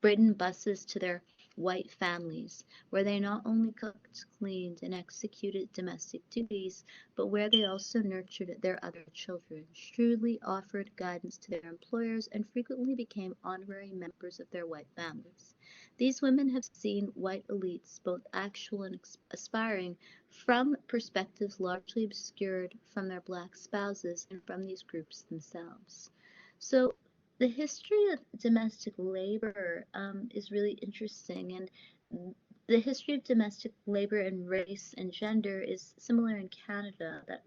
ridden buses to their white families, where they not only cooked, cleaned, and executed domestic duties, but where they also nurtured their other children, shrewdly offered guidance to their employers, and frequently became honorary members of their white families. These women have seen white elites, both actual and aspiring, from perspectives largely obscured from their Black spouses and from these groups themselves. So the history of domestic labor is really interesting, and the history of domestic labor and race and gender is similar in Canada. That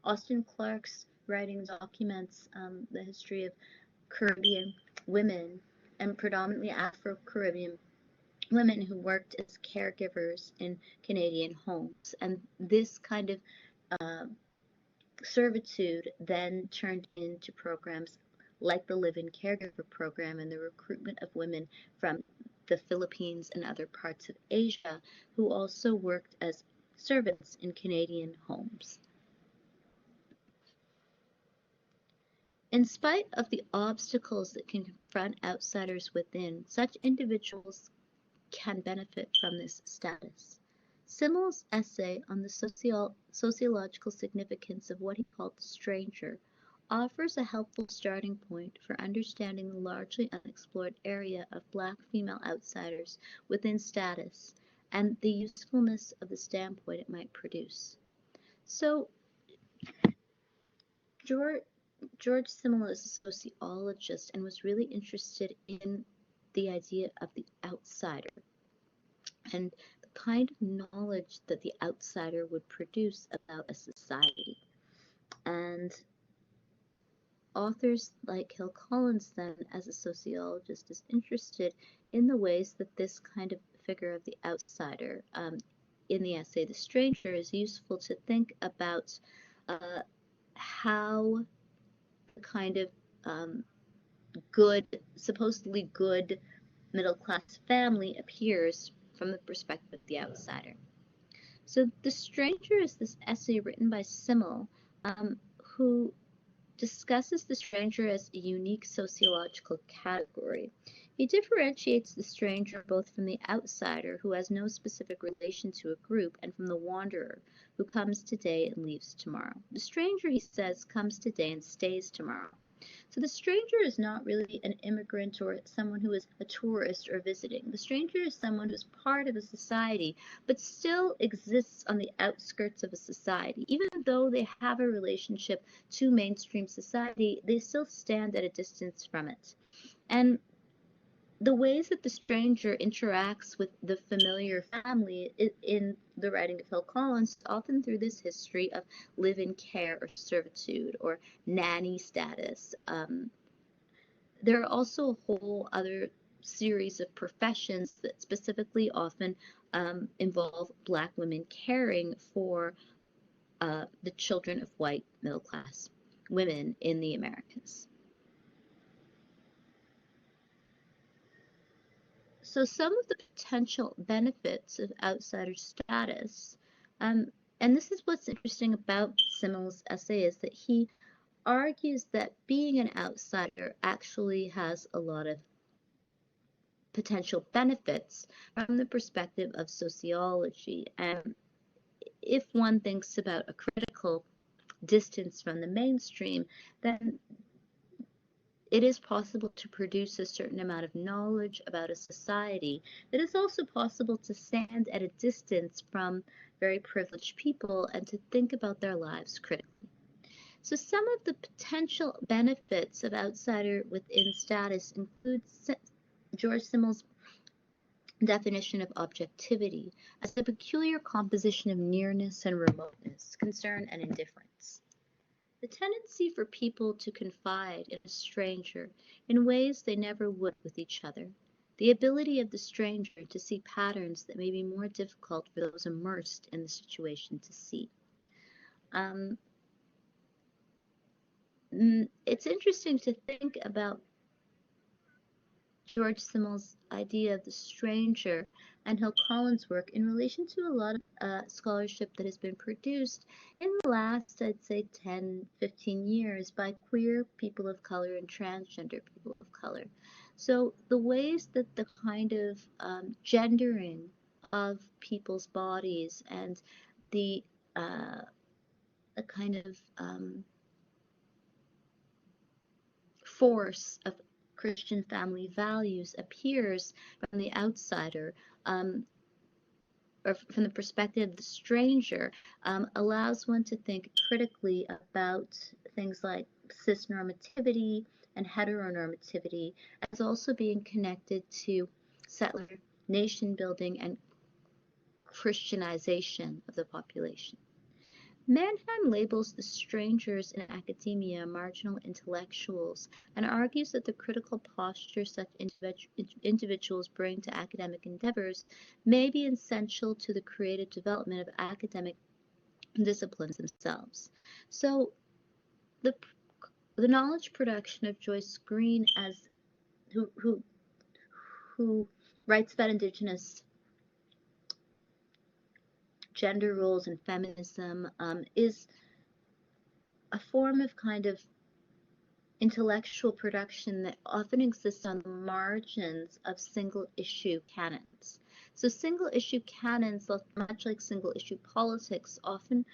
Austin Clarke's writing documents the history of Caribbean women and predominantly Afro-Caribbean women who worked as caregivers in Canadian homes, and this kind of uh, servitude then turned into programs like the Live-In Caregiver Program and the recruitment of women from the Philippines and other parts of Asia who also worked as servants in Canadian homes. In spite of the obstacles that can confront outsiders within, such individuals can benefit from this status. Simmel's essay on the sociological significance of what he called the stranger offers a helpful starting point for understanding the largely unexplored area of Black female outsiders within status and the usefulness of the standpoint it might produce. So, George, George Simmel is a sociologist and was really interested in the idea of the outsider and the kind of knowledge that the outsider would produce about a society. And authors like Hill Collins, then, as a sociologist, is interested in the ways that this kind of figure of the outsider, in the essay The Stranger, is useful to think about how the kind of good, supposedly good middle class family appears from the perspective of the outsider. So The Stranger is this essay written by Simmel, who discusses the stranger as a unique sociological category. He differentiates the stranger both from the outsider, who has no specific relation to a group, and from the wanderer, who comes today and leaves tomorrow. The stranger, he says, comes today and stays tomorrow. So the stranger is not really an immigrant or someone who is a tourist or visiting. The stranger is someone who's part of a society, but still exists on the outskirts of a society. Even though they have a relationship to mainstream society, they still stand at a distance from it. And the ways that the stranger interacts with the familiar family in the writing of Hill Collins, often through this history of live-in care or servitude or nanny status. There are also a whole other series of professions that specifically often involve Black women caring for the children of white middle class women in the Americas. So some of the potential benefits of outsider status, and this is what's interesting about Simmel's essay, is that he argues that being an outsider actually has a lot of potential benefits from the perspective of sociology. And if one thinks about a critical distance from the mainstream, then it is possible to produce a certain amount of knowledge about a society. It is also possible to stand at a distance from very privileged people and to think about their lives critically. So some of the potential benefits of outsider within status include George Simmel's definition of objectivity as the peculiar composition of nearness and remoteness, concern and indifference. The tendency for people to confide in a stranger in ways they never would with each other. The ability of the stranger to see patterns that may be more difficult for those immersed in the situation to see. Um, it's interesting to think about George Simmel's idea of the stranger and Hill Collins' work in relation to a lot of scholarship that has been produced in the last, I'd say, 10, 15 years by queer people of color and transgender people of color. So the ways that the kind of gendering of people's bodies and the kind of force of Christian family values appears from the outsider, or from the perspective of the stranger, allows one to think critically about things like cisnormativity and heteronormativity as also being connected to settler nation building and Christianization of the population. Mannheim labels the strangers in academia marginal intellectuals and argues that the critical posture such individuals bring to academic endeavors may be essential to the creative development of academic disciplines themselves. So the knowledge production of Joyce Green, as who writes about Indigenous gender roles and feminism, is a form of kind of intellectual production that often exists on the margins of single issue canons. So single issue canons, much like single issue politics, often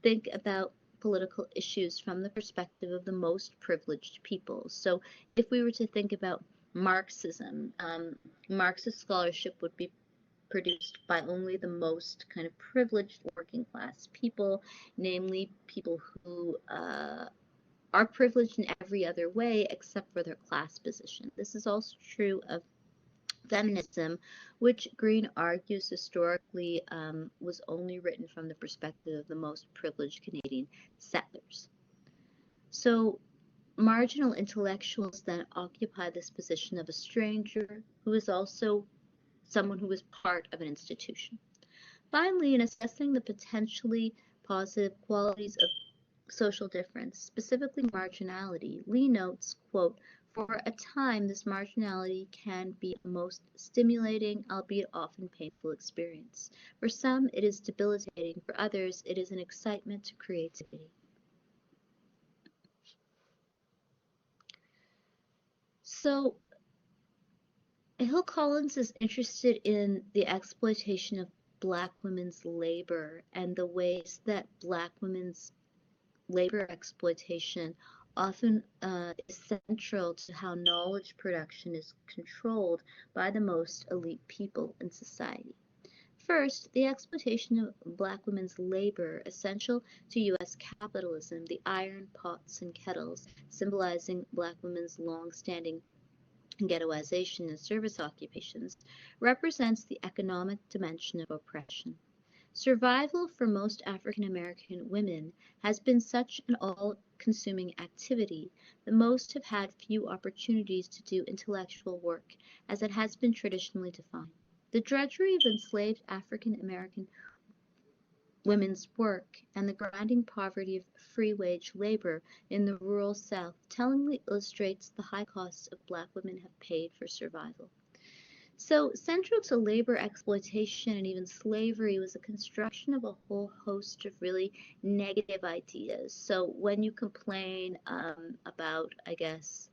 think about political issues from the perspective of the most privileged people. So if we were to think about Marxism, Marxist scholarship would be produced by only the most kind of privileged working class people, namely people who are privileged in every other way except for their class position. This is also true of feminism, which Green argues historically was only written from the perspective of the most privileged Canadian settlers. So marginal intellectuals then occupy this position of a stranger who is also someone who is part of an institution. Finally, in assessing the potentially positive qualities of social difference, specifically marginality, Lee notes, quote, "For a time, this marginality can be a most stimulating, albeit often painful experience. For some, it is debilitating. For others, it is an excitement to creativity." So Hill Collins is interested in the exploitation of Black women's labor and the ways that Black women's labor exploitation often is central to how knowledge production is controlled by the most elite people in society. First, the exploitation of Black women's labor, essential to U.S. capitalism, the iron pots and kettles, symbolizing Black women's long-standing ghettoization and service occupations, represents the economic dimension of oppression. Survival for most African American women has been such an all-consuming activity that most have had few opportunities to do intellectual work as it has been traditionally defined. The drudgery of enslaved African American women's work and the grinding poverty of free-wage labor in the rural South tellingly illustrates the high costs of Black women have paid for survival. So central to labor exploitation and even slavery was the construction of a whole host of really negative ideas. So when you complain about, I guess,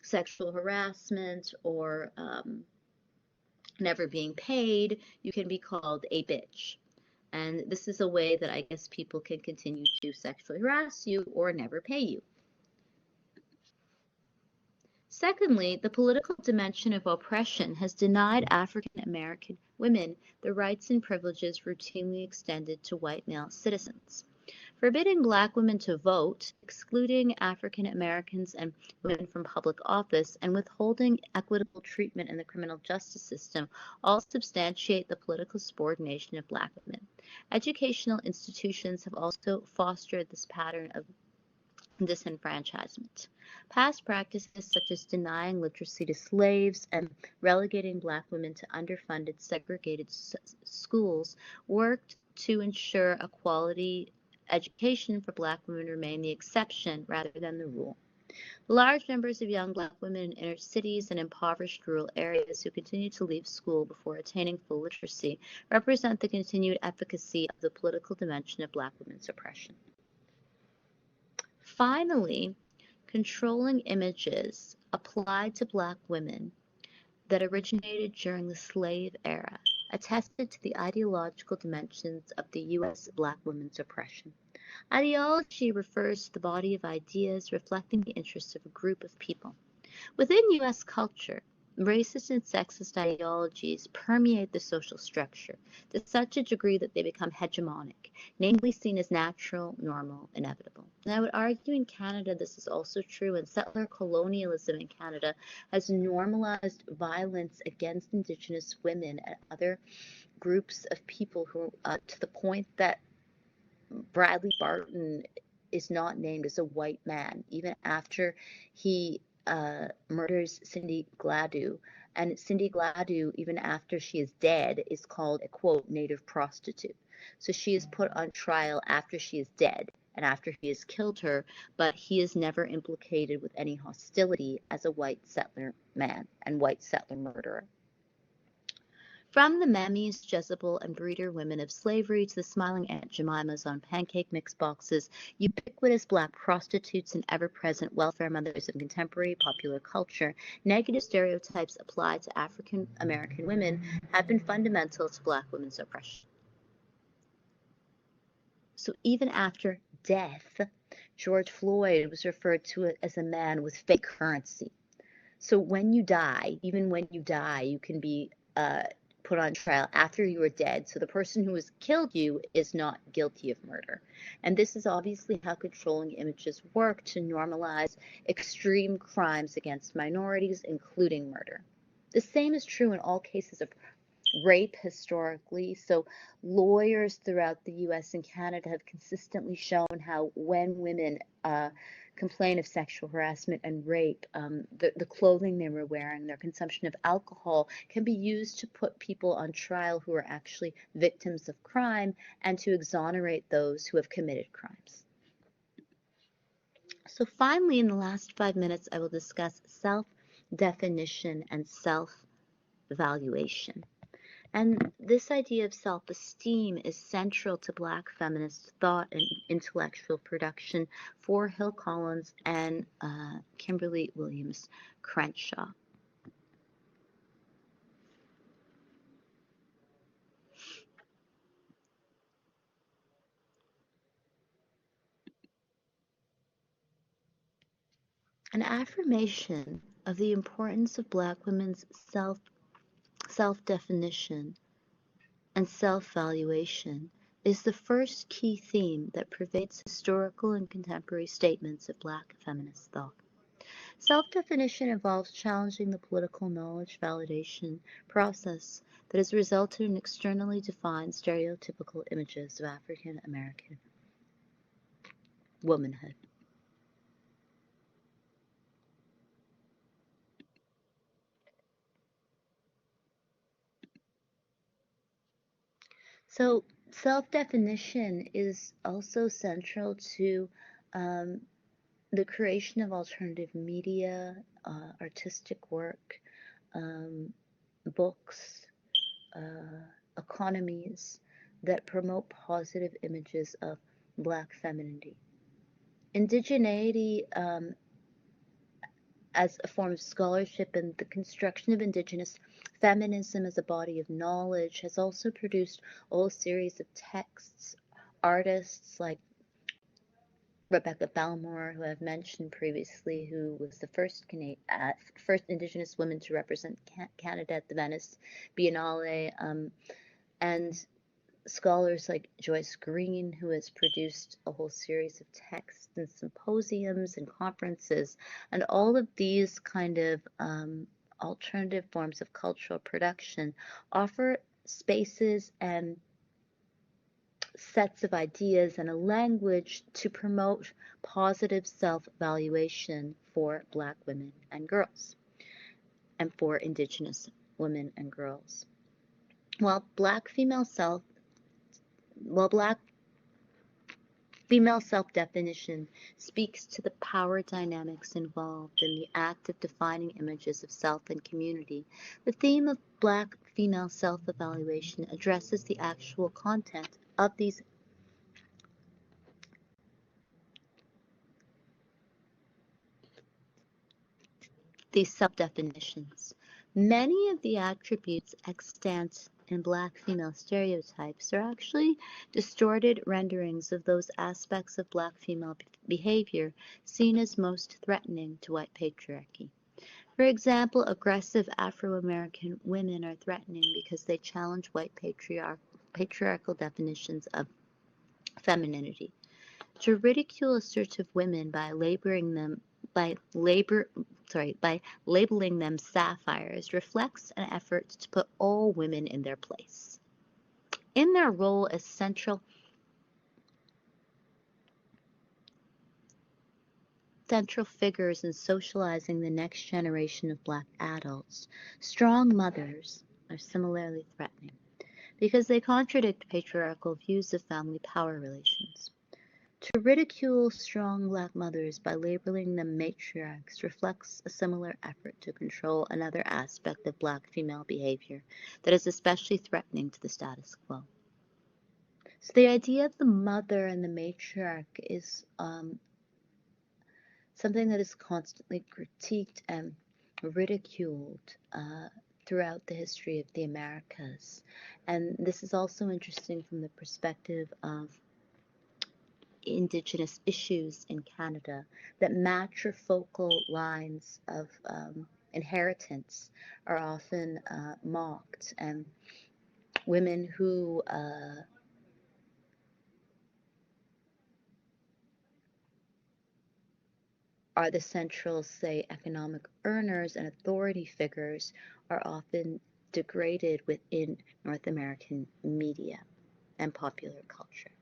sexual harassment or never being paid, you can be called a bitch. And this is a way that I guess people can continue to sexually harass you or never pay you. Secondly, the political dimension of oppression has denied African American women the rights and privileges routinely extended to white male citizens. Forbidding Black women to vote, excluding African Americans and women from public office, and withholding equitable treatment in the criminal justice system all substantiate the political subordination of Black women. Educational institutions have also fostered this pattern of disenfranchisement. Past practices such as denying literacy to slaves and relegating Black women to underfunded, segregated schools worked to ensure a quality education for Black women remain the exception rather than the rule. Large numbers of young Black women in inner cities and impoverished rural areas who continue to leave school before attaining full literacy represent the continued efficacy of the political dimension of Black women's oppression. Finally, controlling images applied to Black women that originated during the slave era attested to the ideological dimensions of the U.S. Black women's oppression. Ideology refers to the body of ideas reflecting the interests of a group of people. Within U.S. culture, racist and sexist ideologies permeate the social structure to such a degree that they become hegemonic, namely seen as natural, normal, inevitable. And I would argue in Canada this is also true, and settler colonialism in Canada has normalized violence against Indigenous women and other groups of people who, to the point that Bradley Barton is not named as a white man, even after he murders Cindy Gladue. And Cindy Gladue, even after she is dead, is called a quote native prostitute. So she is put on trial after she is dead and after he has killed her, but he is never implicated with any hostility as a white settler man and white settler murderer. From the Mammies, Jezebel, and breeder women of slavery to the smiling Aunt Jemimas on pancake mix boxes, ubiquitous Black prostitutes, and ever-present welfare mothers of contemporary popular culture, negative stereotypes applied to African American women have been fundamental to Black women's oppression. So even after death, George Floyd was referred to as a man with fake currency. So when you die, even when you die, you can be put on trial after you are dead. So the person who has killed you is not guilty of murder. And this is obviously how controlling images work to normalize extreme crimes against minorities, including murder. The same is true in all cases of rape historically. So lawyers throughout the US and Canada have consistently shown how when women complain of sexual harassment and rape, the clothing they were wearing, their consumption of alcohol can be used to put people on trial who are actually victims of crime and to exonerate those who have committed crimes. So finally, in the last 5 minutes, I will discuss self-definition and self-valuation. And this idea of self-esteem is central to Black feminist thought and intellectual production for Hill Collins and Kimberly Williams Crenshaw. An affirmation of the importance of Black women's self-definition and self-valuation is the first key theme that pervades historical and contemporary statements of Black feminist thought. Self-definition involves challenging the political knowledge validation process that has resulted in externally defined stereotypical images of African American womanhood. So self-definition is also central to the creation of alternative media, artistic work, books, economies that promote positive images of Black femininity. Indigeneity as a form of scholarship, and the construction of indigenous feminism as a body of knowledge has also produced a whole series of texts. Artists like Rebecca Belmore, who I've mentioned previously, who was the first Indigenous woman to represent Canada at the Venice Biennale, and scholars like Joyce Green, who has produced a whole series of texts and symposiums and conferences, and all of these kind of alternative forms of cultural production offer spaces and sets of ideas and a language to promote positive self-valuation for Black women and girls, and for Indigenous women and girls. While Black female self-definition speaks to the power dynamics involved in the act of defining images of self and community, the theme of Black female self-evaluation addresses the actual content of these self-definitions. Many of the attributes extant in Black female stereotypes are actually distorted renderings of those aspects of Black female behavior seen as most threatening to white patriarchy. For example, aggressive Afro-American women are threatening because they challenge white patriarchal definitions of femininity. To ridicule assertive women by labeling them sapphires reflects an effort to put all women in their place, in their role as central figures in socializing the next generation of Black adults. Strong mothers are similarly threatening because they contradict patriarchal views of family power relations. To ridicule strong Black mothers by labeling them matriarchs reflects a similar effort to control another aspect of Black female behavior that is especially threatening to the status quo. So the idea of the mother and the matriarch is something that is constantly critiqued and ridiculed throughout the history of the Americas. And this is also interesting from the perspective of Indigenous issues in Canada, that matrifocal lines of inheritance are often mocked, and women who are the central, say, economic earners and authority figures are often degraded within North American media and popular culture.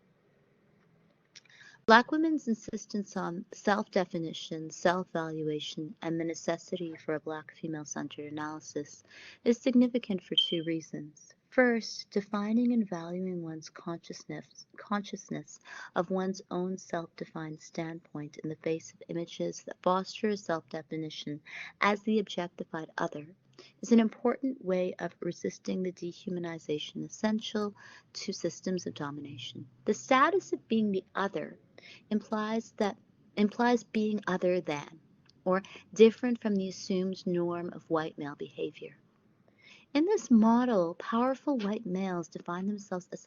Black women's insistence on self-definition, self-valuation, and the necessity for a Black female-centered analysis is significant for two reasons. First, defining and valuing one's consciousness of one's own self-defined standpoint in the face of images that foster a self-definition as the objectified other is an important way of resisting the dehumanization essential to systems of domination. The status of being the other implies being other than, or different from the assumed norm of white male behavior. In this model, powerful white males define themselves as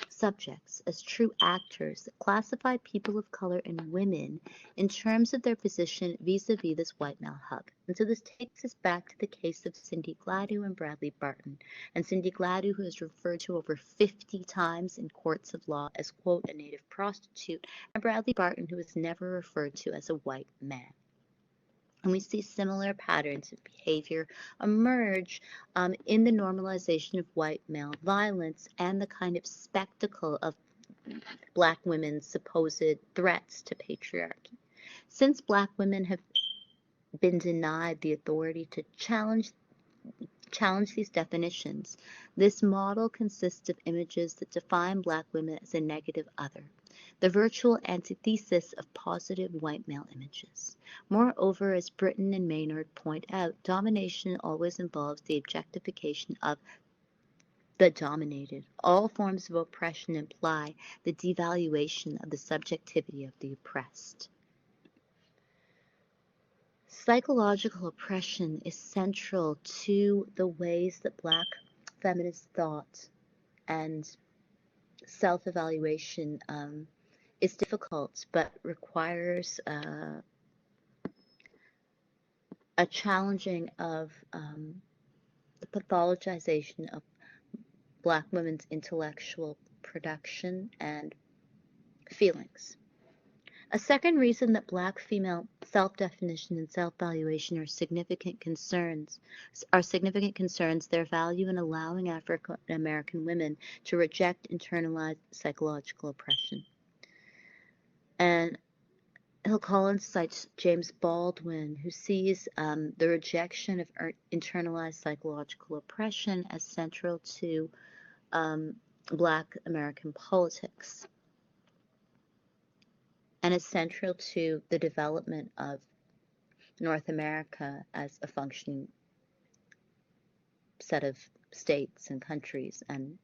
subjects, as true actors that classify people of color and women in terms of their position vis-a-vis this white male hub. And so this takes us back to the case of Cindy Gladue and Bradley Barton. And Cindy Gladue, who is referred to over 50 times in courts of law as, quote, a native prostitute, and Bradley Barton, who is never referred to as a white man. And we see similar patterns of behavior emerge in the normalization of white male violence and the kind of spectacle of Black women's supposed threats to patriarchy. Since Black women have been denied the authority to challenge these definitions, this model consists of images that define Black women as a negative other, the virtual antithesis of positive white male images. Moreover, as Britton and Maynard point out, domination always involves the objectification of the dominated. All forms of oppression imply the devaluation of the subjectivity of the oppressed. Psychological oppression is central to the ways that Black feminist thought and self-evaluation is difficult, but requires a challenging of the pathologization of Black women's intellectual production and feelings. A second reason that Black female self-definition and self-valuation are significant concerns, their value in allowing African American women to reject internalized psychological oppression. And Hill Collins cites James Baldwin, who sees the rejection of internalized psychological oppression as central to Black American politics and is central to the development of North America as a functioning set of states and countries and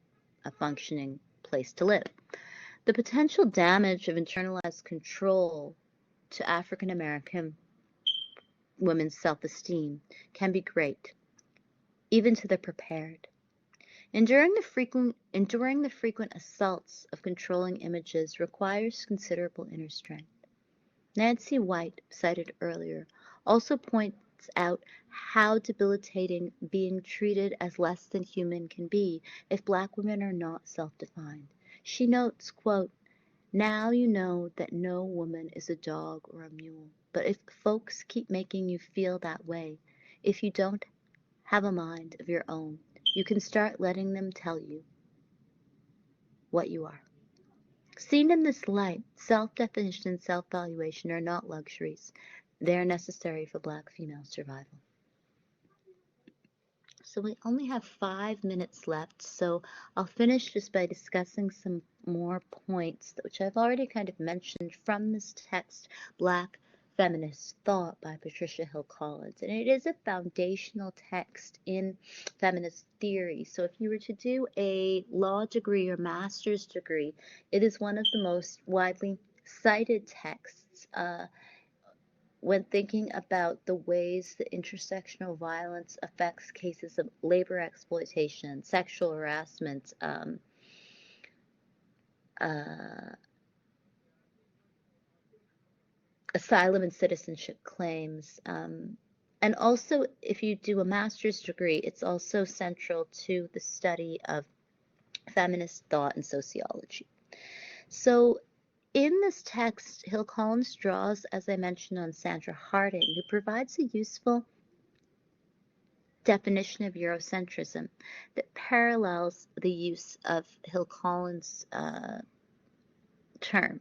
a functioning place to live. The potential damage of internalized control to African American women's self-esteem can be great, even to the prepared. Enduring the frequent assaults of controlling images requires considerable inner strength. Nancy White, cited earlier, also points out how debilitating being treated as less than human can be if Black women are not self-defined. She notes, quote, "Now you know that no woman is a dog or a mule, but if folks keep making you feel that way, if you don't have a mind of your own, you can start letting them tell you what you are." Seen in this light, self-definition and self-valuation are not luxuries. They are necessary for Black female survival. So we only have 5 minutes left, so I'll finish just by discussing some more points, which I've already kind of mentioned from this text, Black Feminist Thought by Patricia Hill Collins. And it is a foundational text in feminist theory. So if you were to do a law degree or master's degree, it is one of the most widely cited texts when thinking about the ways that intersectional violence affects cases of labor exploitation, sexual harassment, asylum and citizenship claims. And also, if you do a master's degree, it's also central to the study of feminist thought and sociology. So in this text, Hill Collins draws, as I mentioned, on Sandra Harding, who provides a useful definition of Eurocentrism that parallels the use of Hill Collins' term.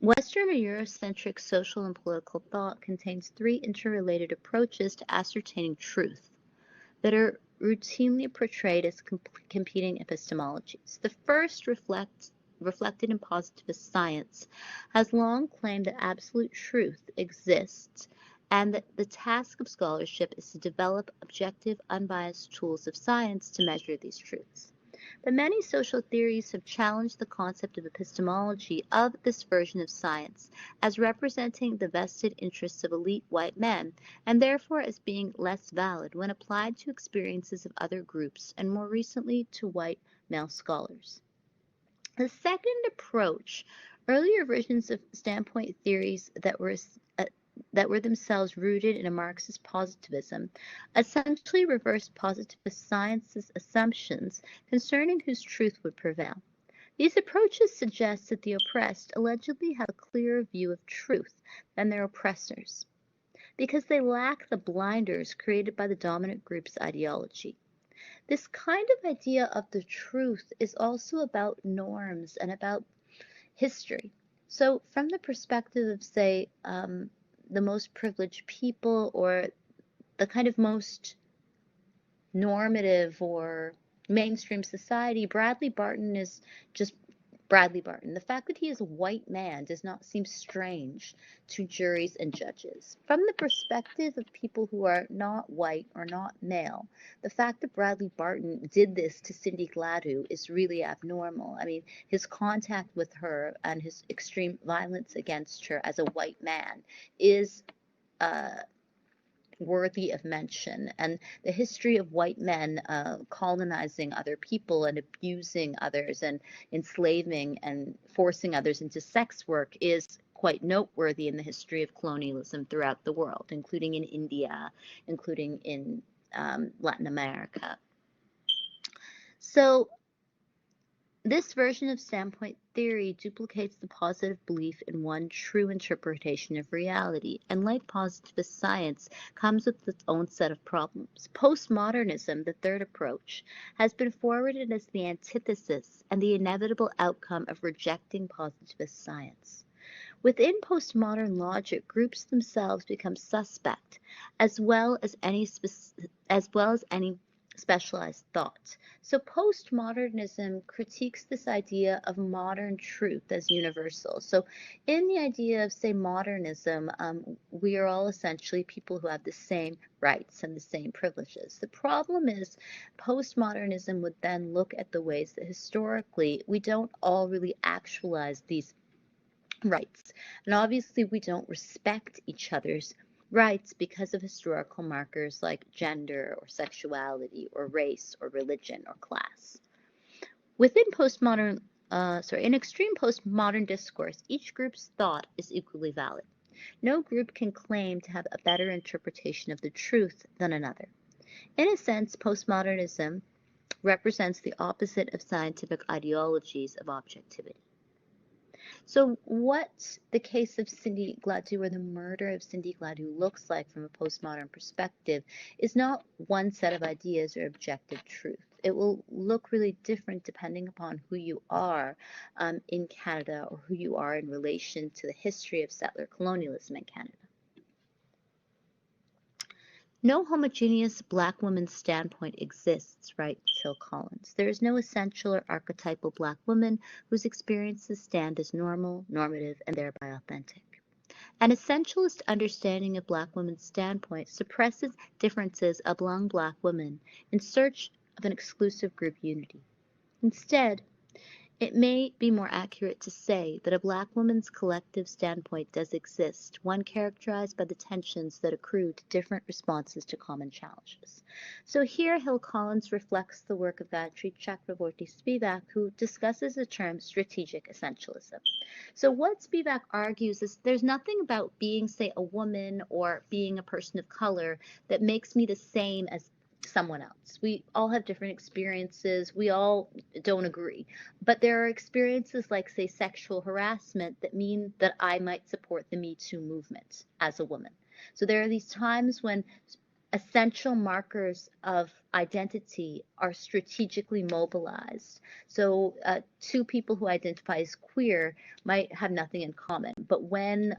Western or Eurocentric social and political thought contains 3 interrelated approaches to ascertaining truth that are routinely portrayed as competing epistemologies. The first, reflected in positivist science, has long claimed that absolute truth exists and that the task of scholarship is to develop objective, unbiased tools of science to measure these truths. But many social theories have challenged the concept of epistemology of this version of science as representing the vested interests of elite white men, and therefore as being less valid when applied to experiences of other groups, and more recently to white male scholars. The second approach, earlier versions of standpoint theories that were themselves rooted in a Marxist positivism, essentially reversed positivist science's assumptions concerning whose truth would prevail. These approaches suggest that the oppressed allegedly have a clearer view of truth than their oppressors, because they lack the blinders created by the dominant group's ideology. This kind of idea of the truth is also about norms and about history. So from the perspective of, say, the most privileged people or the kind of most normative or mainstream society, Bradley Barton is just Bradley Barton. The fact that he is a white man does not seem strange to juries and judges. From the perspective of people who are not white or not male, the fact that Bradley Barton did this to Cindy Gladue is really abnormal. I mean, his contact with her and his extreme violence against her as a white man is worthy of mention. And the history of white men colonizing other people and abusing others and enslaving and forcing others into sex work is quite noteworthy in the history of colonialism throughout the world, including in India, including in Latin America. So this version of standpoint theory duplicates the positive belief in one true interpretation of reality, and like positivist science, comes with its own set of problems. Postmodernism, the third approach, has been forwarded as the antithesis and the inevitable outcome of rejecting positivist science. Within postmodern logic, groups themselves become suspect, as well as any specialized thought. So postmodernism critiques this idea of modern truth as universal. So in the idea of, say, modernism, we are all essentially people who have the same rights and the same privileges. The problem is postmodernism would then look at the ways that historically we don't all really actualize these rights. And obviously we don't respect each other's rights because of historical markers like gender or sexuality or race or religion or class. Within in extreme postmodern discourse, each group's thought is equally valid. No group can claim to have a better interpretation of the truth than another. In a sense, postmodernism represents the opposite of scientific ideologies of objectivity. So what the case of Cindy Gladue, or the murder of Cindy Gladue, looks like from a postmodern perspective is not one set of ideas or objective truth. It will look really different depending upon who you are in Canada, or who you are in relation to the history of settler colonialism in Canada. No homogeneous Black woman's standpoint exists, writes Hill Collins. There is no essential or archetypal Black woman whose experiences stand as normal, normative, and thereby authentic. An essentialist understanding of Black women's standpoint suppresses differences among Black women in search of an exclusive group unity. Instead, it may be more accurate to say that a Black woman's collective standpoint does exist, one characterized by the tensions that accrue to different responses to common challenges. So here Hill Collins reflects the work of Gayatri Chakravorty Spivak, who discusses the term strategic essentialism. So what Spivak argues is there's nothing about being, say, a woman or being a person of color that makes me the same as someone else. We all have different experiences. We all don't agree. But there are experiences like, say, sexual harassment that mean that I might support the Me Too movement as a woman. So there are these times when essential markers of identity are strategically mobilized. So two people who identify as queer might have nothing in common. But when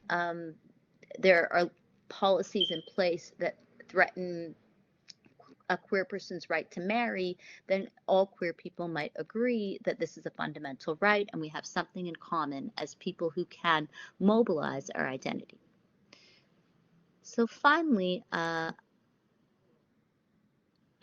there are policies in place that threaten a queer person's right to marry, then all queer people might agree that this is a fundamental right and we have something in common as people who can mobilize our identity. So finally, I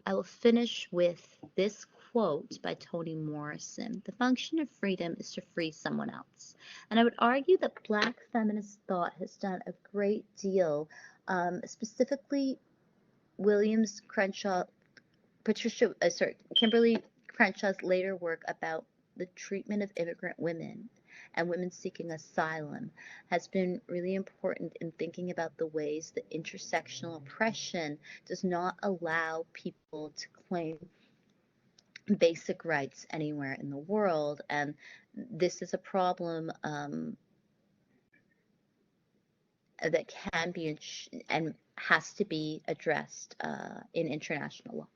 will finish with this quote by Toni Morrison. The function of freedom is to free someone else. And I would argue that Black feminist thought has done a great deal, specifically Kimberly Crenshaw's later work about the treatment of immigrant women and women seeking asylum has been really important in thinking about the ways that intersectional oppression does not allow people to claim basic rights anywhere in the world. And this is a problem that can be and has to be addressed in international law.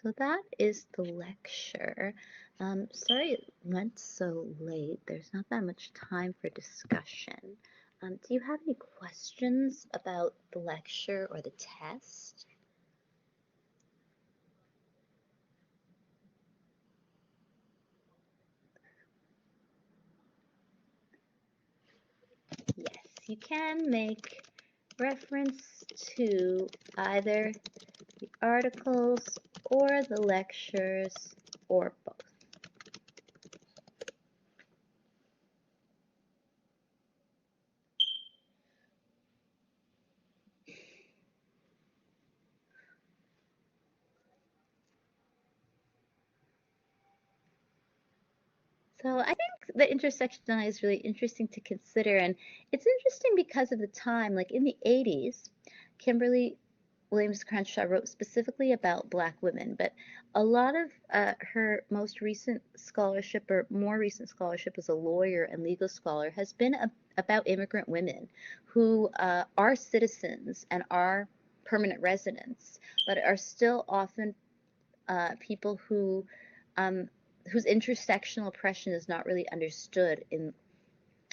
So that is the lecture. Sorry it went so late. There's not that much time for discussion. Do you have any questions about the lecture or the test? Yes, you can make reference to either the articles or the lectures or both. So I think the intersectionality is really interesting to consider, and it's interesting because of the time. Like in the 80s, Kimberly Williams Crenshaw wrote specifically about Black women, but a lot of her most recent scholarship, or more recent scholarship as a lawyer and legal scholar, has been about immigrant women who are citizens and are permanent residents, but are still often people who whose intersectional oppression is not really understood in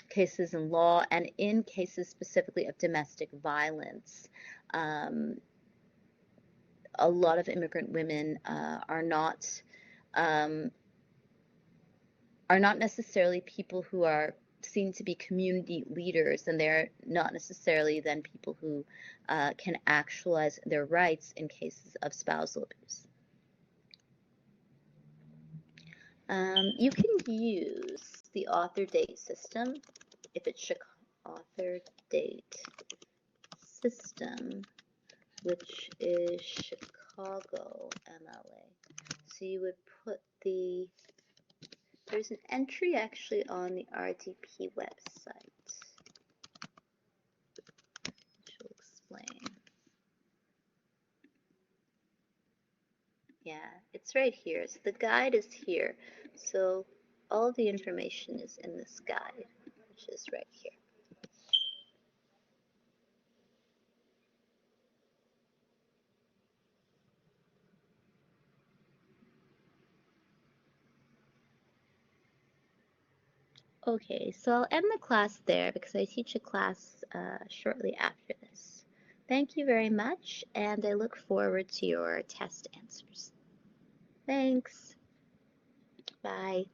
cases in law and in cases specifically of domestic violence. Um, a lot of immigrant women um, are not necessarily people who are seen to be community leaders, and they're not necessarily then people who can actualize their rights in cases of spousal abuse. You can use the author date system if it's author date system, which is Chicago MLA. So you would put there's an entry actually on the RDP website, which will explain. Yeah, it's right here. So the guide is here. So all the information is in this guide, which is right here. Okay, so I'll end the class there because I teach a class shortly after this. Thank you very much, and I look forward to your test answers. Thanks. Bye.